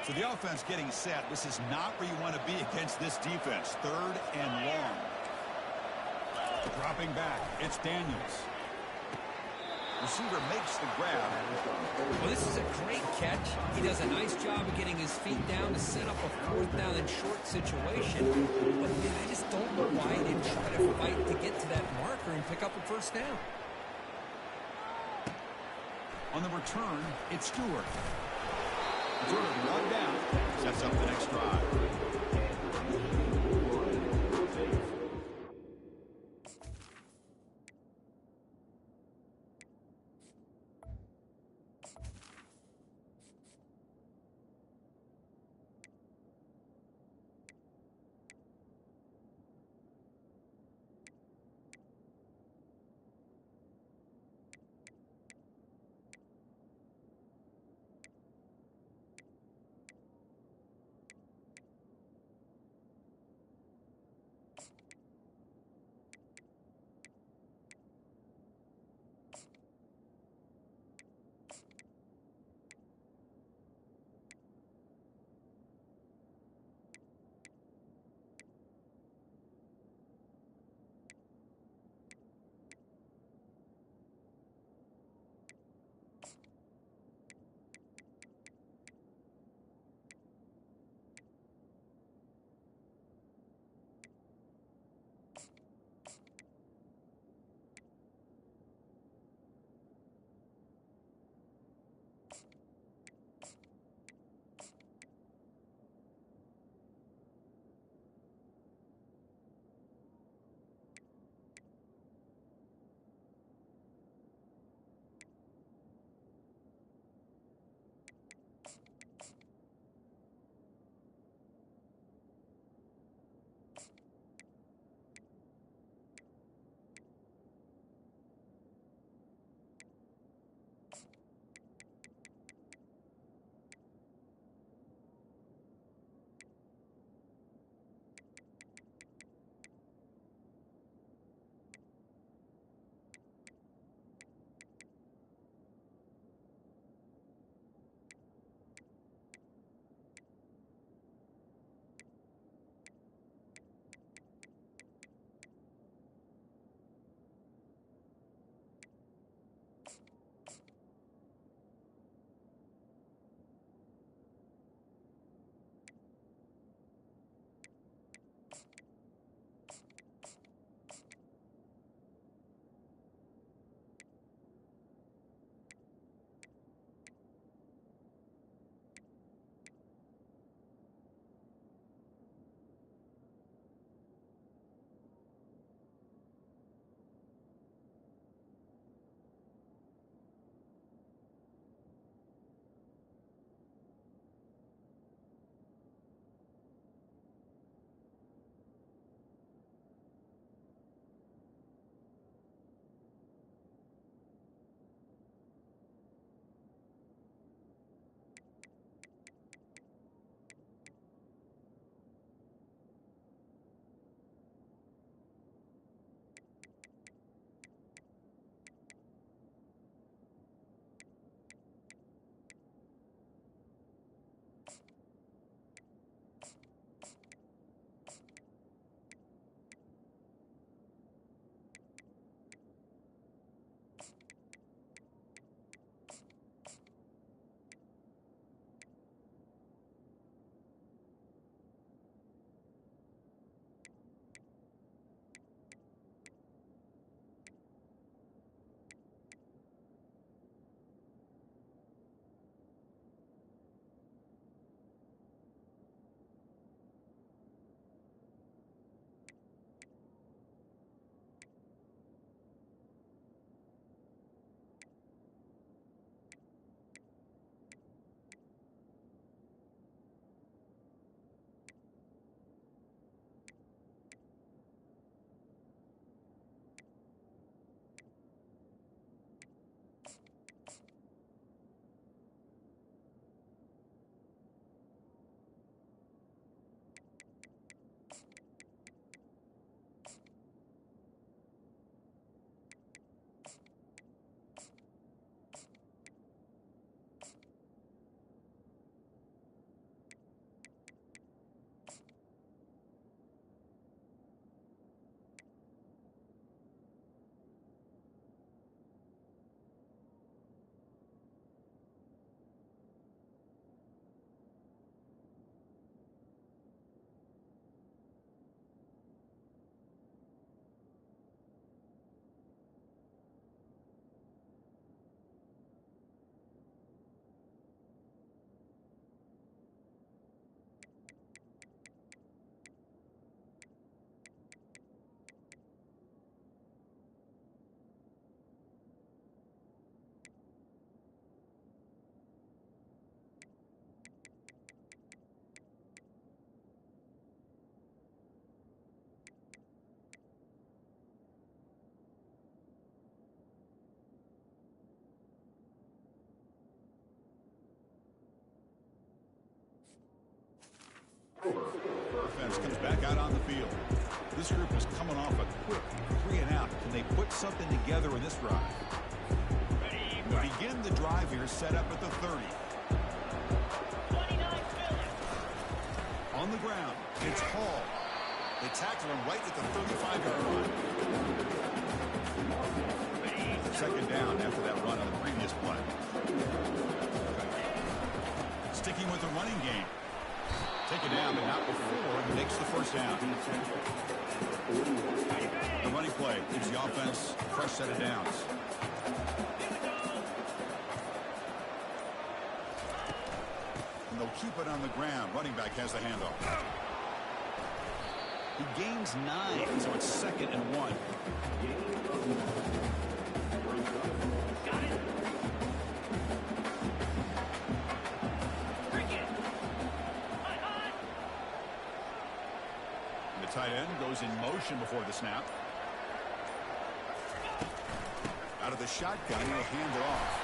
So the offense getting set. This is not where you want to be against this defense. Third and long. Dropping back. It's Daniels. Receiver makes the grab. Well, this is a great catch. He does a nice job of getting his feet down to set up a fourth down and short situation. But man, I just don't know why he didn't try to fight to get to that marker and pick up a first down. On the return, it's Stewart. Stewart one down. Sets up the next drive. Offense comes back out on the field. This group is coming off a quick 3-and-out. Can they put something together in this drive? They begin the drive here, set up at the 30. 29 Phillies. On the ground, it's Hall. They tackle him right at the 35-yard line. Second down after that run on the previous play. Sticking with the running game. Taken down, but not before he makes the first down. The running play gives the offense a fresh set of downs. And they'll keep it on the ground. Running back has the handoff. He gains 9, so it's 2nd and 1. Got it. Cricket. Hot. The tight end goes in motion before the snap. Out of the shotgun, he'll hand it off.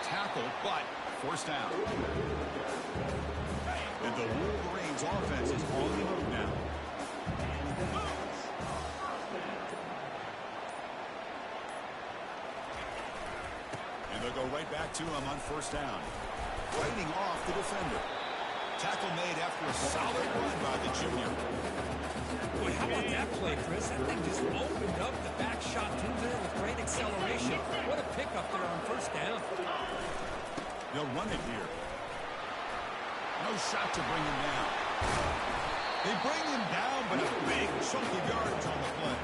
Tackle, but forced down. And the Wolverines offense is on the move now. And they'll go right back to him on first down. Fighting off the defender. Tackle made after a solid run by the junior. Boy, how about that play, Chris? That thing just opened up the back shot to there with great acceleration. What a pickup there on first down. They'll run it here. No shot to bring him down. They bring him down, but a big chunk of yards on the play.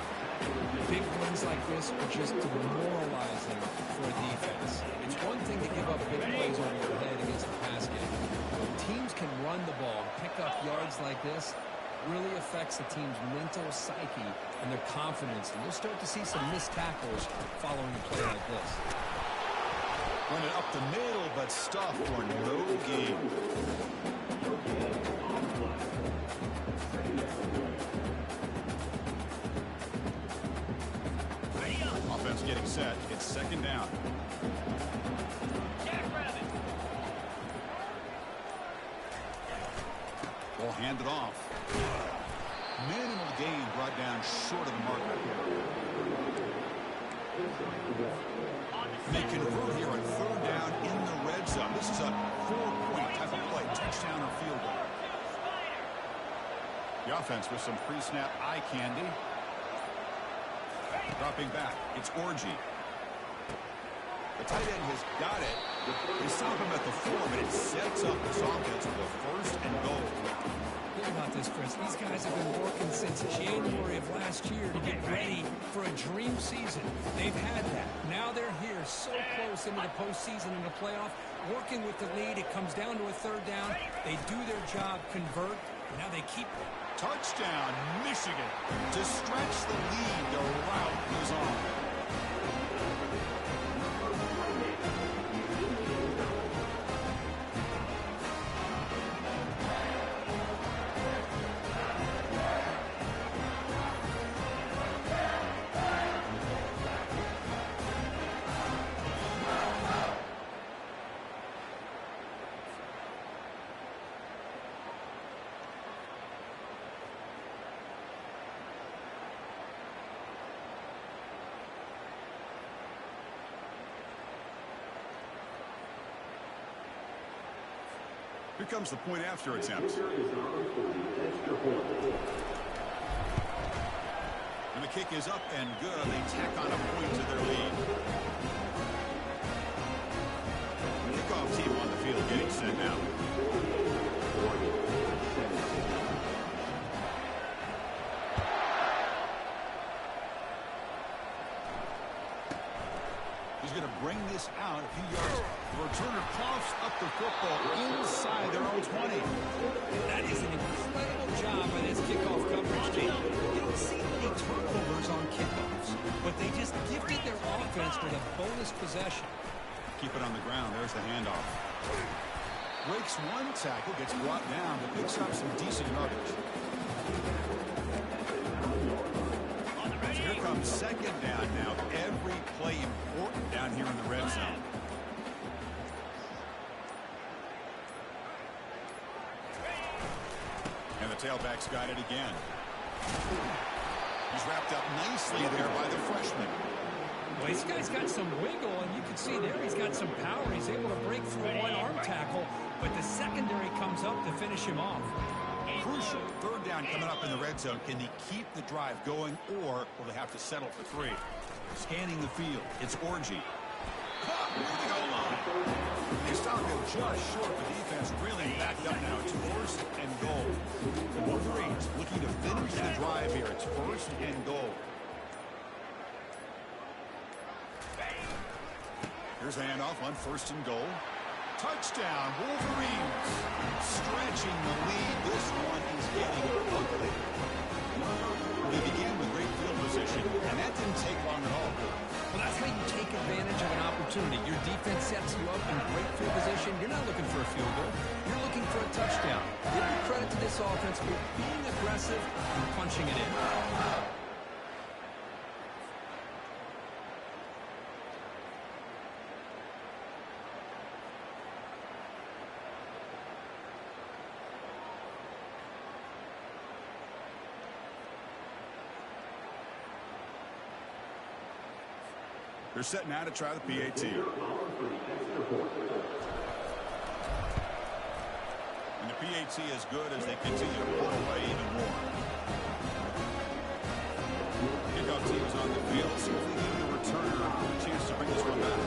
Big runs like this are just demoralizing for a defense. It's one thing to give up big plays over your head against the pass game. When teams can run the ball, pick up yards like this, really affects the team's mental psyche and their confidence. And you'll start to see some missed tackles following a play like this. Run it up the middle, but stuffed for no gain. Offense getting set. It's second down. Jackrabbit. Ball handed off. Minimal gain brought down short of the marker. They convert here on third down in the red zone. This is a 4-point type of play, touchdown or field goal. The offense with some pre-snap eye candy. Dropping back, it's Orgy. The tight end has got it. They stop him at the 4, but it sets up this offense with a first and goal. Think about this, Chris. These guys have been working since January of last year to get ready for a dream season. They've had that. Now they're here so close into the postseason and the playoff, working with the lead. It comes down to a third down. They do their job, convert, and now they keep. Touchdown, Michigan. To stretch the lead, the route is on. Here comes the point after attempt. And the kick is up and good. They tack on a point to their lead. Kickoff team on the field getting set now. He's going to bring this out a few yards. The returner coughs up the football inside their own 20. That is an incredible job by this kickoff coverage team. You don't see many turnovers on kickoffs, but they just gifted their offense with a bonus possession. Keep it on the ground. There's the handoff. Breaks one tackle, gets brought down, but picks up some decent yardage. So here comes second down now. Every play important down here in the red zone. And And the tailback's got it again. He's wrapped up nicely there by the freshman. Well, this guy's got some wiggle, and you can see there he's got some power. He's able to break through one arm tackle, but the secondary comes up to finish him off. Crucial. Third down coming up in the red zone. Can they keep the drive going, or will they have to settle for 3? Scanning the field. It's Orgy. Caught near the goal line. They stop him just short. The defense really backed up now. It's first and goal. The Wolverines looking to finish the drive here. It's first and goal. Here's a handoff on first and goal. Touchdown, Wolverines. Stretching the lead. This one is getting ugly. They began with great field position, and that didn't take long at all. Well, that's how you take advantage of an opportunity. Your defense sets you up in great field position. You're not looking for a field goal. You're looking for a touchdown. Give your credit to this offense for being aggressive and punching it in. They're set now to try the PAT. And the PAT is good as they continue to pull away even more. Kickoff team is on the field, so if they give the returner a chance to bring this one back.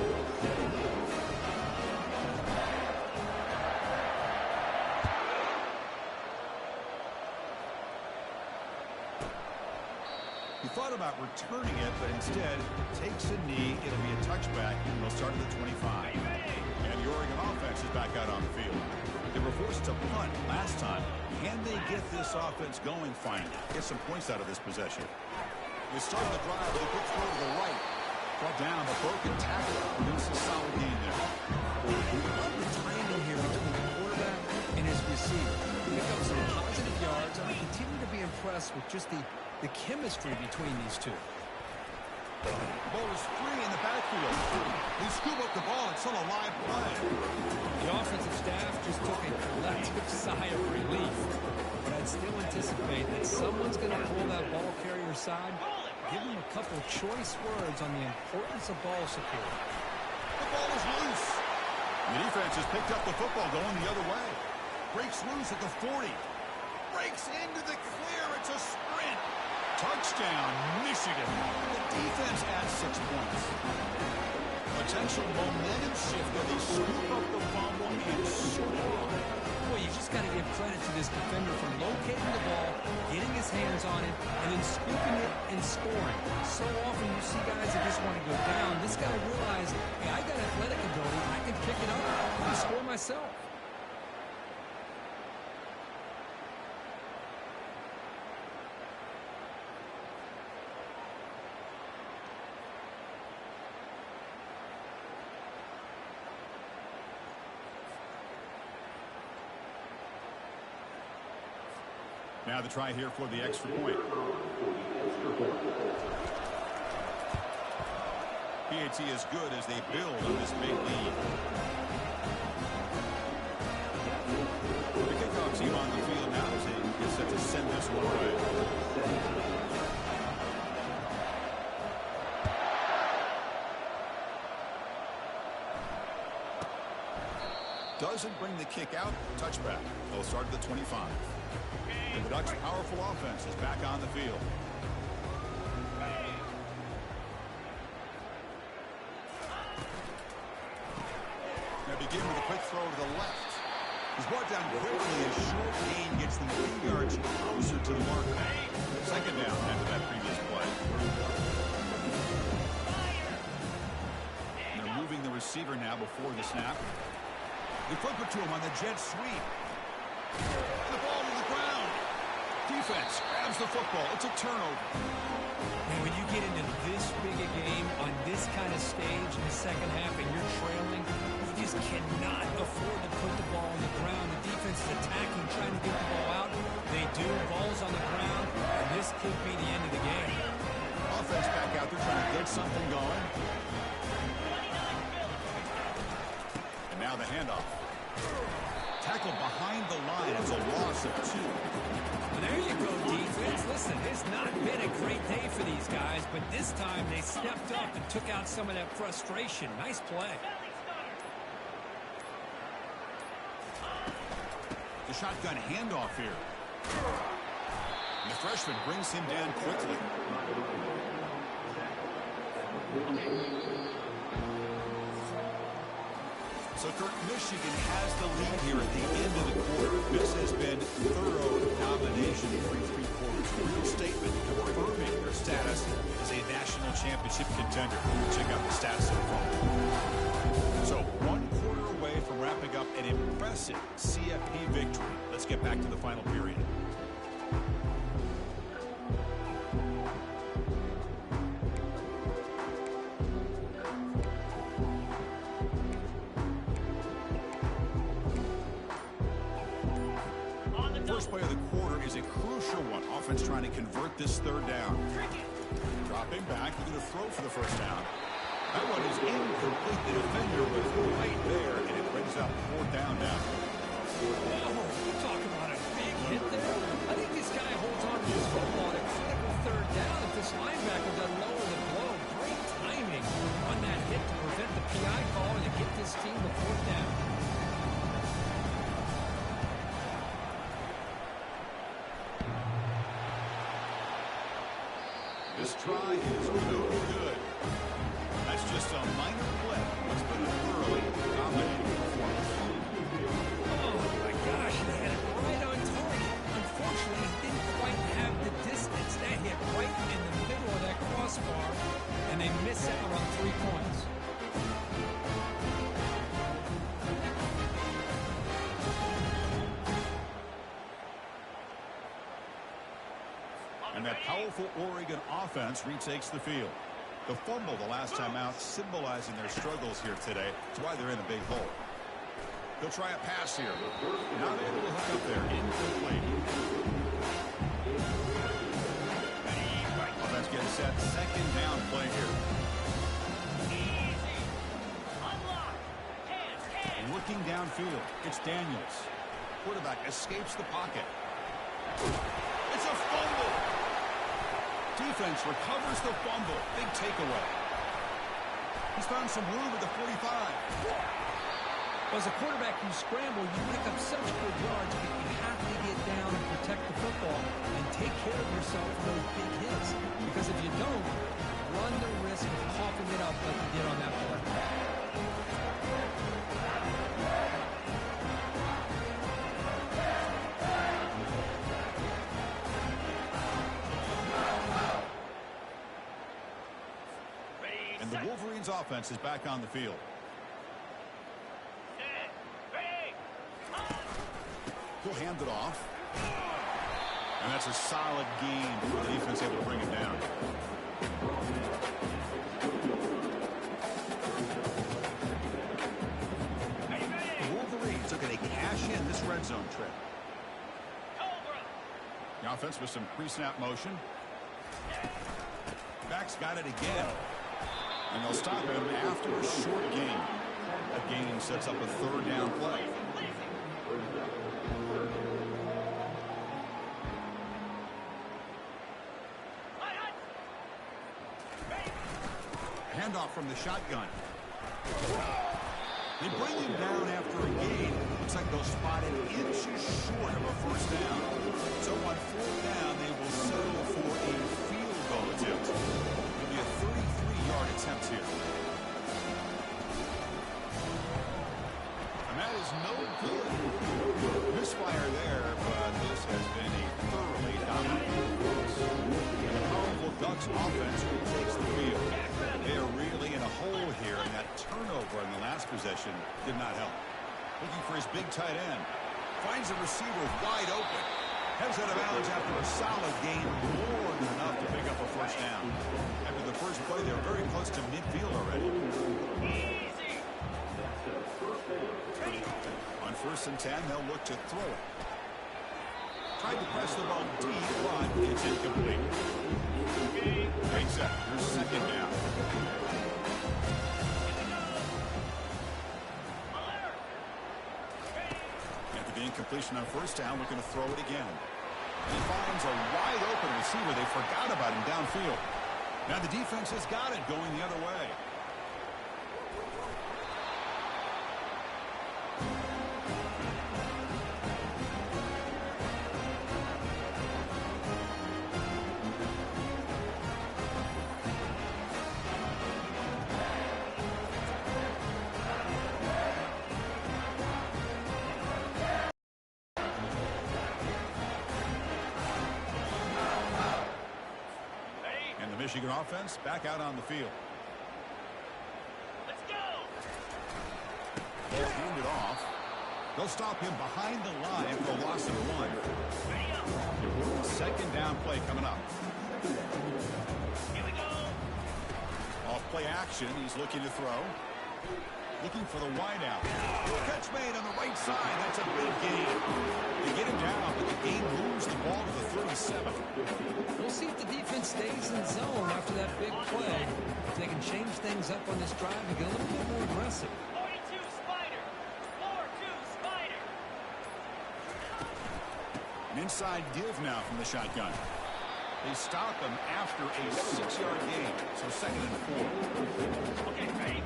He thought about returning it, but instead takes a knee. It'll be a touchback, and they'll start at the 25. And the Oregon offense is back out on the field. They were forced to punt last time. Can they get this offense going finally? Get some points out of this possession. They start the drive with a quick throw to the right. Brought down, but broken tackle. Produces a solid gain there. I love the timing here between the quarterback and his receiver. Pick up some positive yards, and I continue to be impressed with just the chemistry between these two. Ball is free in the backfield. They scoop up the ball. It's still a live play. The offensive staff just took a collective sigh of relief. But I'd still anticipate that someone's going to pull that ball carrier side. Give him a couple choice words on the importance of ball security. The ball is loose. The defense has picked up the football going the other way. Breaks loose at the 40. Breaks into the clear. It's a sprint. Touchdown, Michigan. The defense adds 6 points. Potential momentum shift where they scoop up the fumble and score. Boy, you just got to give credit to this defender for locating the ball, getting his hands on it, and then scooping it and scoring. So often you see guys that just want to go down. This guy realized, hey, I got athletic ability. I can pick it up and score myself. Now the try here for the extra point. PAT is good as they build on this big lead. The kickoff team on the field now as they get set to send this one away. Doesn't bring the kick out. Touchback. They'll start at the 25. And the Ducks' powerful offense is back on the field. Now begin with a quick throw to the left. He's brought down quickly. A short gain gets them 3 yards closer to the mark. Second down after that previous play. They're moving the receiver now before the snap. They flip it to him on the jet sweep. The ball to the ground. Defense grabs the football. It's a turnover. And when you get into this big a game on this kind of stage in the second half and you're trailing, you just cannot afford to put the ball on the ground. The defense is attacking, trying to get the ball out. They do. Ball's on the ground, and this could be the end of the game. Offense back out there trying to get something going. And now the handoff. Tackled behind the line. It's a loss of 2. great day for these guys, but this time they stepped up and took out some of that frustration. Nice play. The shotgun handoff here. And the freshman brings him down quickly. So, Kirk, Michigan has the lead here at the end of the quarter. This has been thorough domination for 3 quarters. A real statement confirming their status as a national championship contender. Check out the stats so far. So, 1 quarter away from wrapping up an impressive CFP victory. Let's get back to the final period. First play of the quarter is a crucial one. Offense trying to convert this 3rd down. Dropping back, looking to throw for the 1st down. That one is incomplete. The defender was right there, and it brings up 4th down now. Oh, talk about a big hit there. I think this guy holds on to his football at a critical 3rd down if this linebacker doesn't lower the blow. Great timing on that hit to prevent the PI call and to get this team the 4th down. This try is no good. That's just a minor blip. What's been a thoroughly dominating performance. Oh, my gosh, he had it right on target. Unfortunately, he didn't quite have the distance. That hit right in the middle of that crossbar, and they miss out on 3 points. And that powerful Oregon offense retakes the field. The fumble the last time out symbolizing their struggles here today. That's why they're in a big hole. They'll try a pass here. Not able to hook up there. Incomplete. Offense getting set. 2nd down play here. Easy. Unlock. Hands. Looking downfield. It's Daniels. Quarterback escapes the pocket. It's a fumble. Defense recovers the fumble. Big takeaway. He's found some room at the 45. Well, as a quarterback, you scramble, you pick up such good yards, but you have to get down and protect the football and take care of yourself for those big hits. Because if you don't, run the risk of coughing it up like you did on that play. And the Wolverines offense is back on the field. He'll hand it off. And that's a solid gain before the defense able to bring it down. The Wolverines looking to cash in this red zone trip. The offense with some pre-snap motion. Back's got it again. And they'll stop him after a short gain. That gain sets up a 3rd down play. Handoff from the shotgun. They bring him down after a gain. Looks like they'll spot it inches short of a 1st down. So on 4th down, they will settle for a field goal attempt. It'll be a 33-yard attempt here. And that is no good. Misfire there, but this has been a thoroughly dominating performance. And the powerful Ducks offense takes the field. They are really in a hole here, and that turnover in the last possession did not help. Looking for his big tight end. Finds a receiver wide open. Heads out of bounds after a solid gain, more than enough to pick up a 1st down. After the first play, they're very close to midfield already. On 1st and 10, they'll look to throw it. Tried to press the ball deep, but it's incomplete. Great set. Here's 2nd down. After the incompletion on 1st down, looking to throw it again. He finds a wide open receiver. They forgot about him downfield. Now the defense has got it going the other way. Michigan offense back out on the field. Let's go. Ball handed off. They'll stop him behind the line for a loss of 1. Ready up. Second down play coming up. Here we go. Off play action. He's looking to throw. Looking for the wide out. Catch made on the right side. That's a big gain. They get him down, but the gain moves the ball to the 37. We'll see if the defense stays in zone after that big play. If they can change things up on this drive and get a little bit more aggressive. 42 Spider. 4-2 Spider. An inside give now from the shotgun. They stop him after a 6-yard gain. So 2nd and 4. Okay, ready.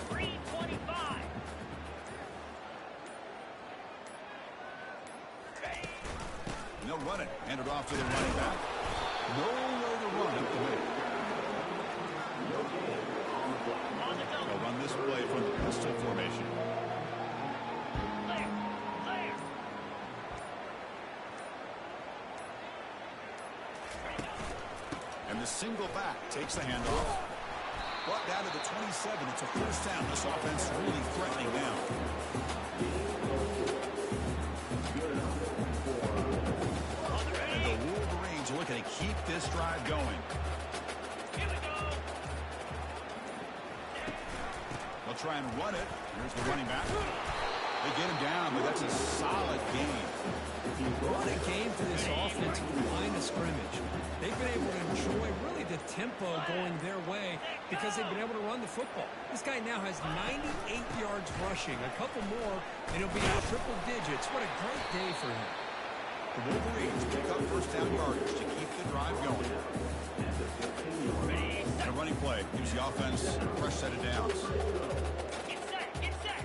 325. Ready. And they'll run it. Hand it off to the running back. Nowhere to run up the middle. On the double. They'll run this play from the pistol formation. Clear. Clear. And the single back takes the handoff. Brought down to the 27. It's a first down. This offense really threatening now. And the Wolverines looking to keep this drive going. Here we go. They'll try and run it. Here's the running back. They get him down, but that's a solid gain. What a game for this offense from the line of scrimmage. They've been able to enjoy really the tempo going their way because they've been able to run the football. This guy now has 98 yards rushing. A couple more, and he'll be in triple digits. What a great day for him. The Wolverines pick up first down yardage to keep the drive going. And a running play gives the offense a fresh set of downs. Get set. Get set.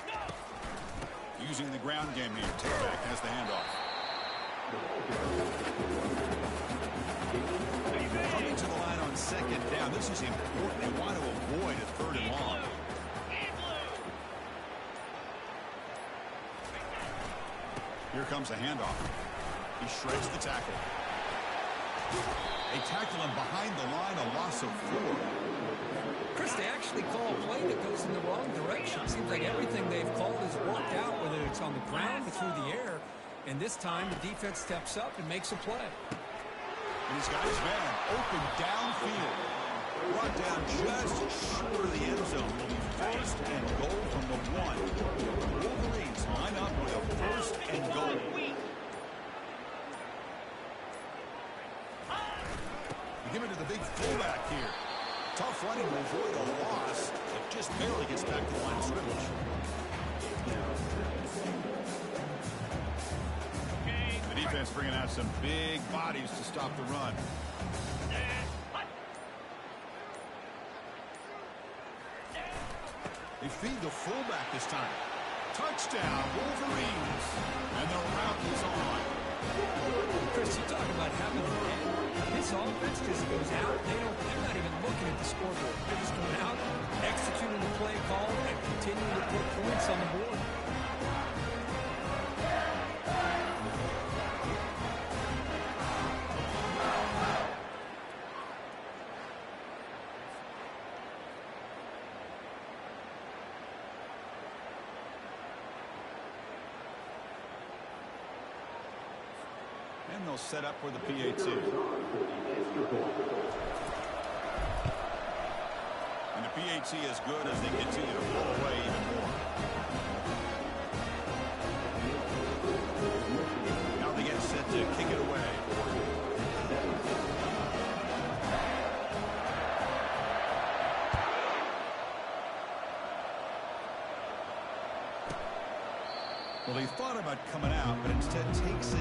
No. Using the ground game here. Tailback has the handoff. Coming to the line on 2nd down. This is important. They want to avoid a 3rd and long. And blue. Here comes a handoff. He shreds the tackle. They tackle him behind the line, a loss of 4. Chris, they actually call a play that goes in the wrong direction. Seems like everything they've called has worked out, whether it's on the ground or through the air. And this time, the defense steps up and makes a play. And he's got his man open downfield. Brought down just short of the end zone. It'll be 1st and goal from the 1. Wolverines line up with a 1st and goal. We give it to the big fullback here. Tough running to avoid a loss. It just barely gets back to the line of scrimmage. The defense bringing out some big bodies to stop the run. They feed the fullback this time. Touchdown, Wolverines. And the route is on. Chris, you talk about having a head. This offense just goes out. They're not even looking at the scoreboard. They're just going out, executing the play call, and continuing to put points on the board. And they'll set up for the PAT. And the PAT is good as they continue to pull away even more. Now they get set to kick it away. Well, he thought about coming out, but instead takes it.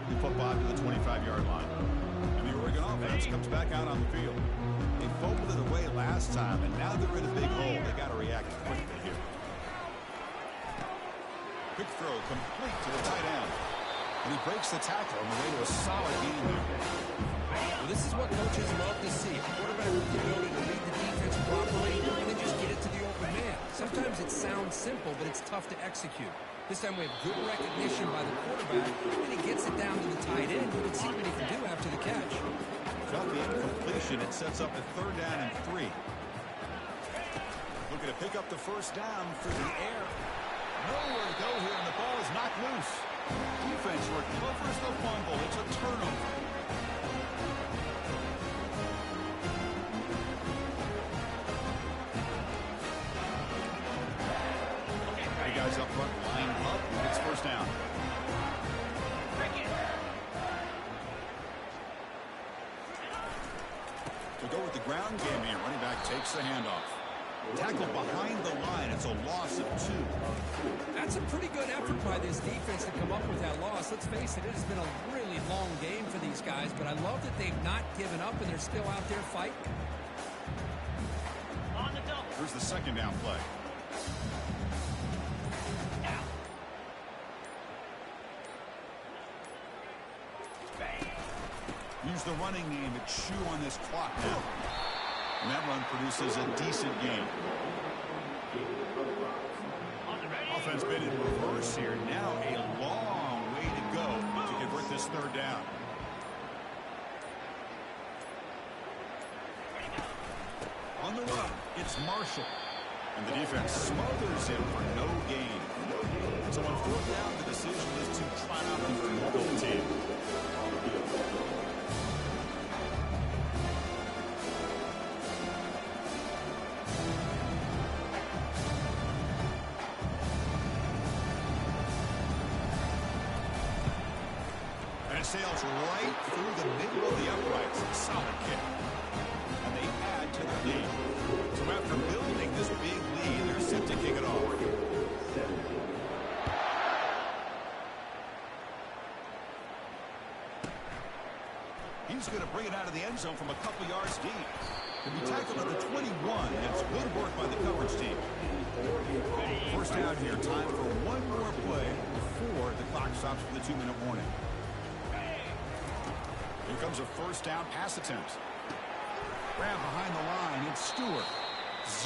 The football to the 25-yard line. And the Oregon offense comes back out on the field. They fumbled it away last time, and now they're in a big hole. They got to react quickly here. Quick throw complete to the tight end. And he breaks the tackle on the way to a solid game there. Well, this is what coaches love to see. A quarterback with the ability to read the defense properly and then just get it to the open man. Sometimes it sounds simple, but it's tough to execute. This time we have good recognition by the quarterback, and he gets it down to the tight end. Let's see what he can do after the catch. Without the incompletion, it sets up a 3rd down and 3. Looking to pick up the 1st down through the air. Nowhere to go here, and the ball is knocked loose. Defense recovers the fumble. It's a turnover. Hey guys up front, line up. It's 1st down. To go with the ground game here, running back takes the handoff. Tackle behind the line. It's a loss of 2. That's a pretty good effort by this defense to come up with that loss. Let's face it, it has been a really long game for these guys, but I love that they've not given up and they're still out there fighting. On the double. Here's the 2nd down play. Use the running game to chew on this clock now. And that run produces a decent gain. Offense been in reverse here. Now a long way to go to convert this 3rd down. On the run, it's Marshall. And the defense smothers him for no gain. So on 4th down, the decision is to try out the field goal team. Sails right through the middle of the uprights. Solid kick. And they add to the lead. So after building this big lead, they're set to kick it off. He's going to bring it out of the end zone from a couple yards deep. To be tackled at the 21. That's good work by the coverage team. 1st down here. Time for one more play before the clock stops for the 2-minute warning. Here comes a 1st down pass attempt. Grab behind the line. It's Stewart.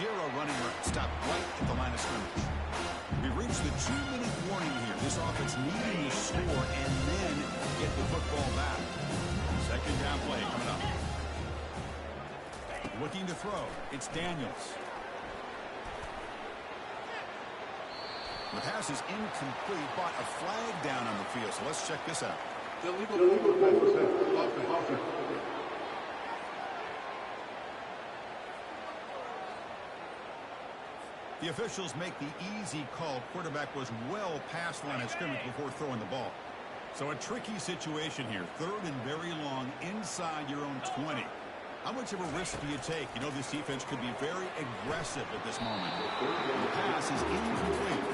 0 running room. Stop right at the line of scrimmage. We reached the 2-minute warning here. This offense needing to score and then get the football back. 2nd down play coming up. Looking to throw. It's Daniels. The pass is incomplete, but a flag down on the field. So let's check this out. The officials make the easy call. Quarterback was well past the line of scrimmage before throwing the ball. So a tricky situation here. 3rd and very long inside your own 20. How much of a risk do you take? You know, this defense could be very aggressive at this moment. The pass is incomplete.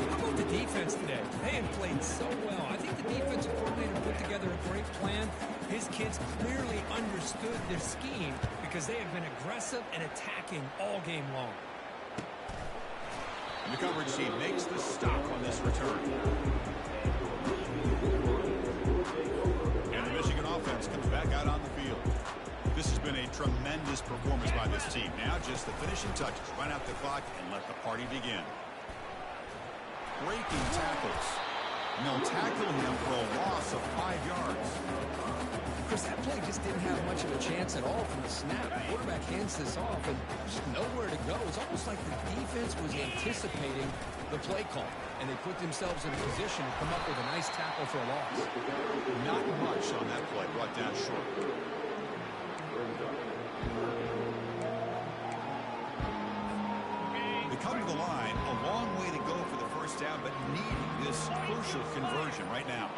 How about the defense today? They have played so well. I think the defensive coordinator put together a great plan. His kids clearly understood their scheme because they have been aggressive and attacking all game long. And the coverage team makes the stop on this return. And the Michigan offense comes back out on the field. This has been a tremendous performance by this team. Now just the finishing touches. Run out the clock and let the party begin. Breaking tackles. And they'll tackle him for a loss of 5 yards. Chris, that play just didn't have much of a chance at all from the snap. The quarterback hands this off and just nowhere to go. It's almost like the defense was anticipating the play call, and they put themselves in a position to come up with a nice tackle for a loss. Not much on that play, brought down short. They come to the line, a long way to go for the first down, but needing this crucial conversion right now.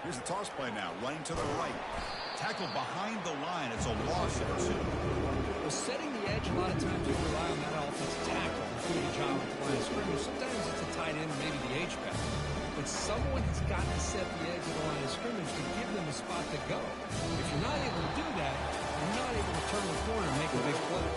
Here's the toss play now, running to the right. Tackled behind the line. It's a loss of 2. Well, setting the edge, a lot of times we rely on that offensive tackle to do the job at the line of scrimmage. Sometimes it's a tight end or maybe the H-back. But someone has got to set the edge of the line of scrimmage to give them a spot to go. If you're not able to do that, you're not able to turn the corner and make a big play.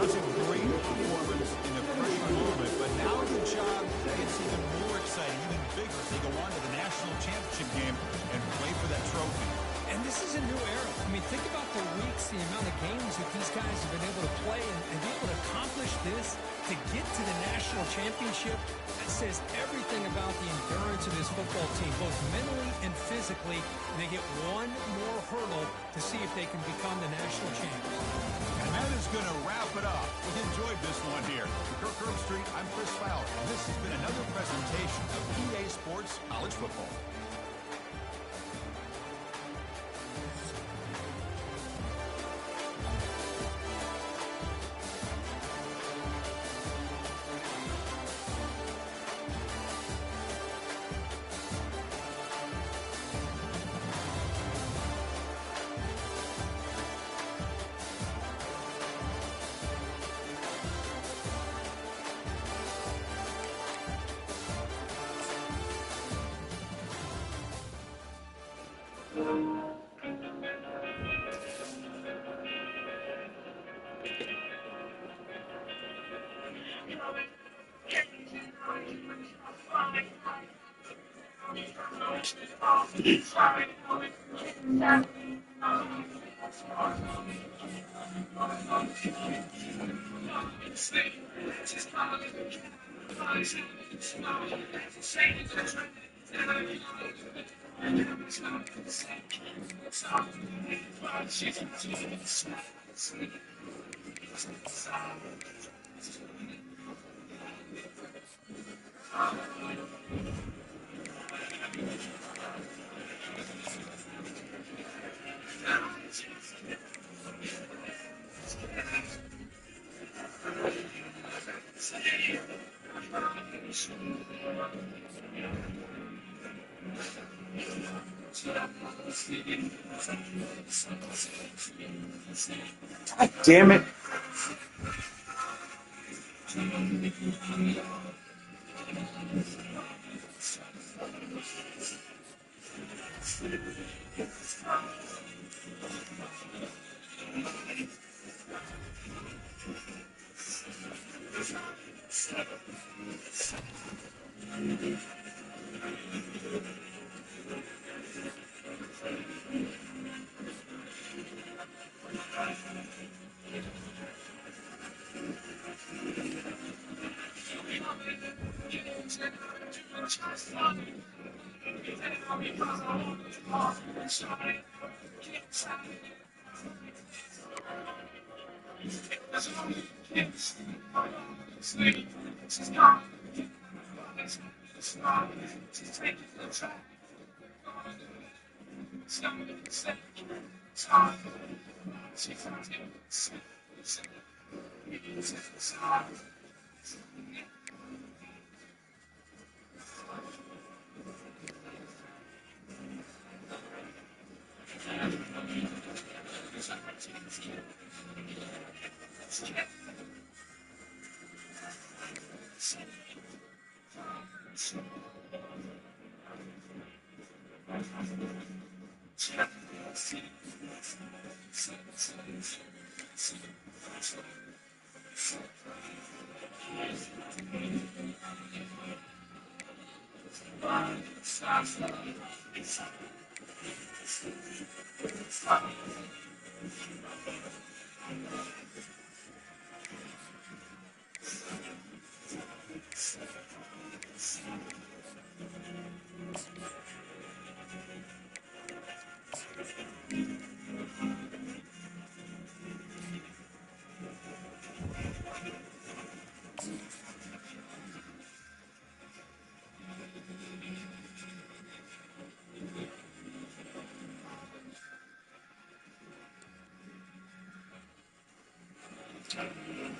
That's a great performance in the pressure movement, but now the job gets even more exciting, even bigger as they go on to the national championship game and play for that trophy. And this is a new era. I mean, think about the weeks, the amount of games that these guys have been able to play and be able to accomplish this to get to the national championship. That says everything about the endurance of this football team, both mentally and physically. They get one more hurdle to see if they can become the national champions. And that is going to wrap it up. We enjoyed this one here. For Kirk Street, I'm Chris Fowler, and this has been another presentation of EA Sports College Football. God damn it.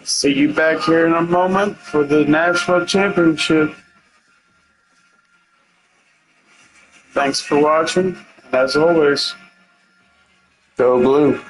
See you back here in a moment for the national championship. Thanks for watching, and as always, go blue.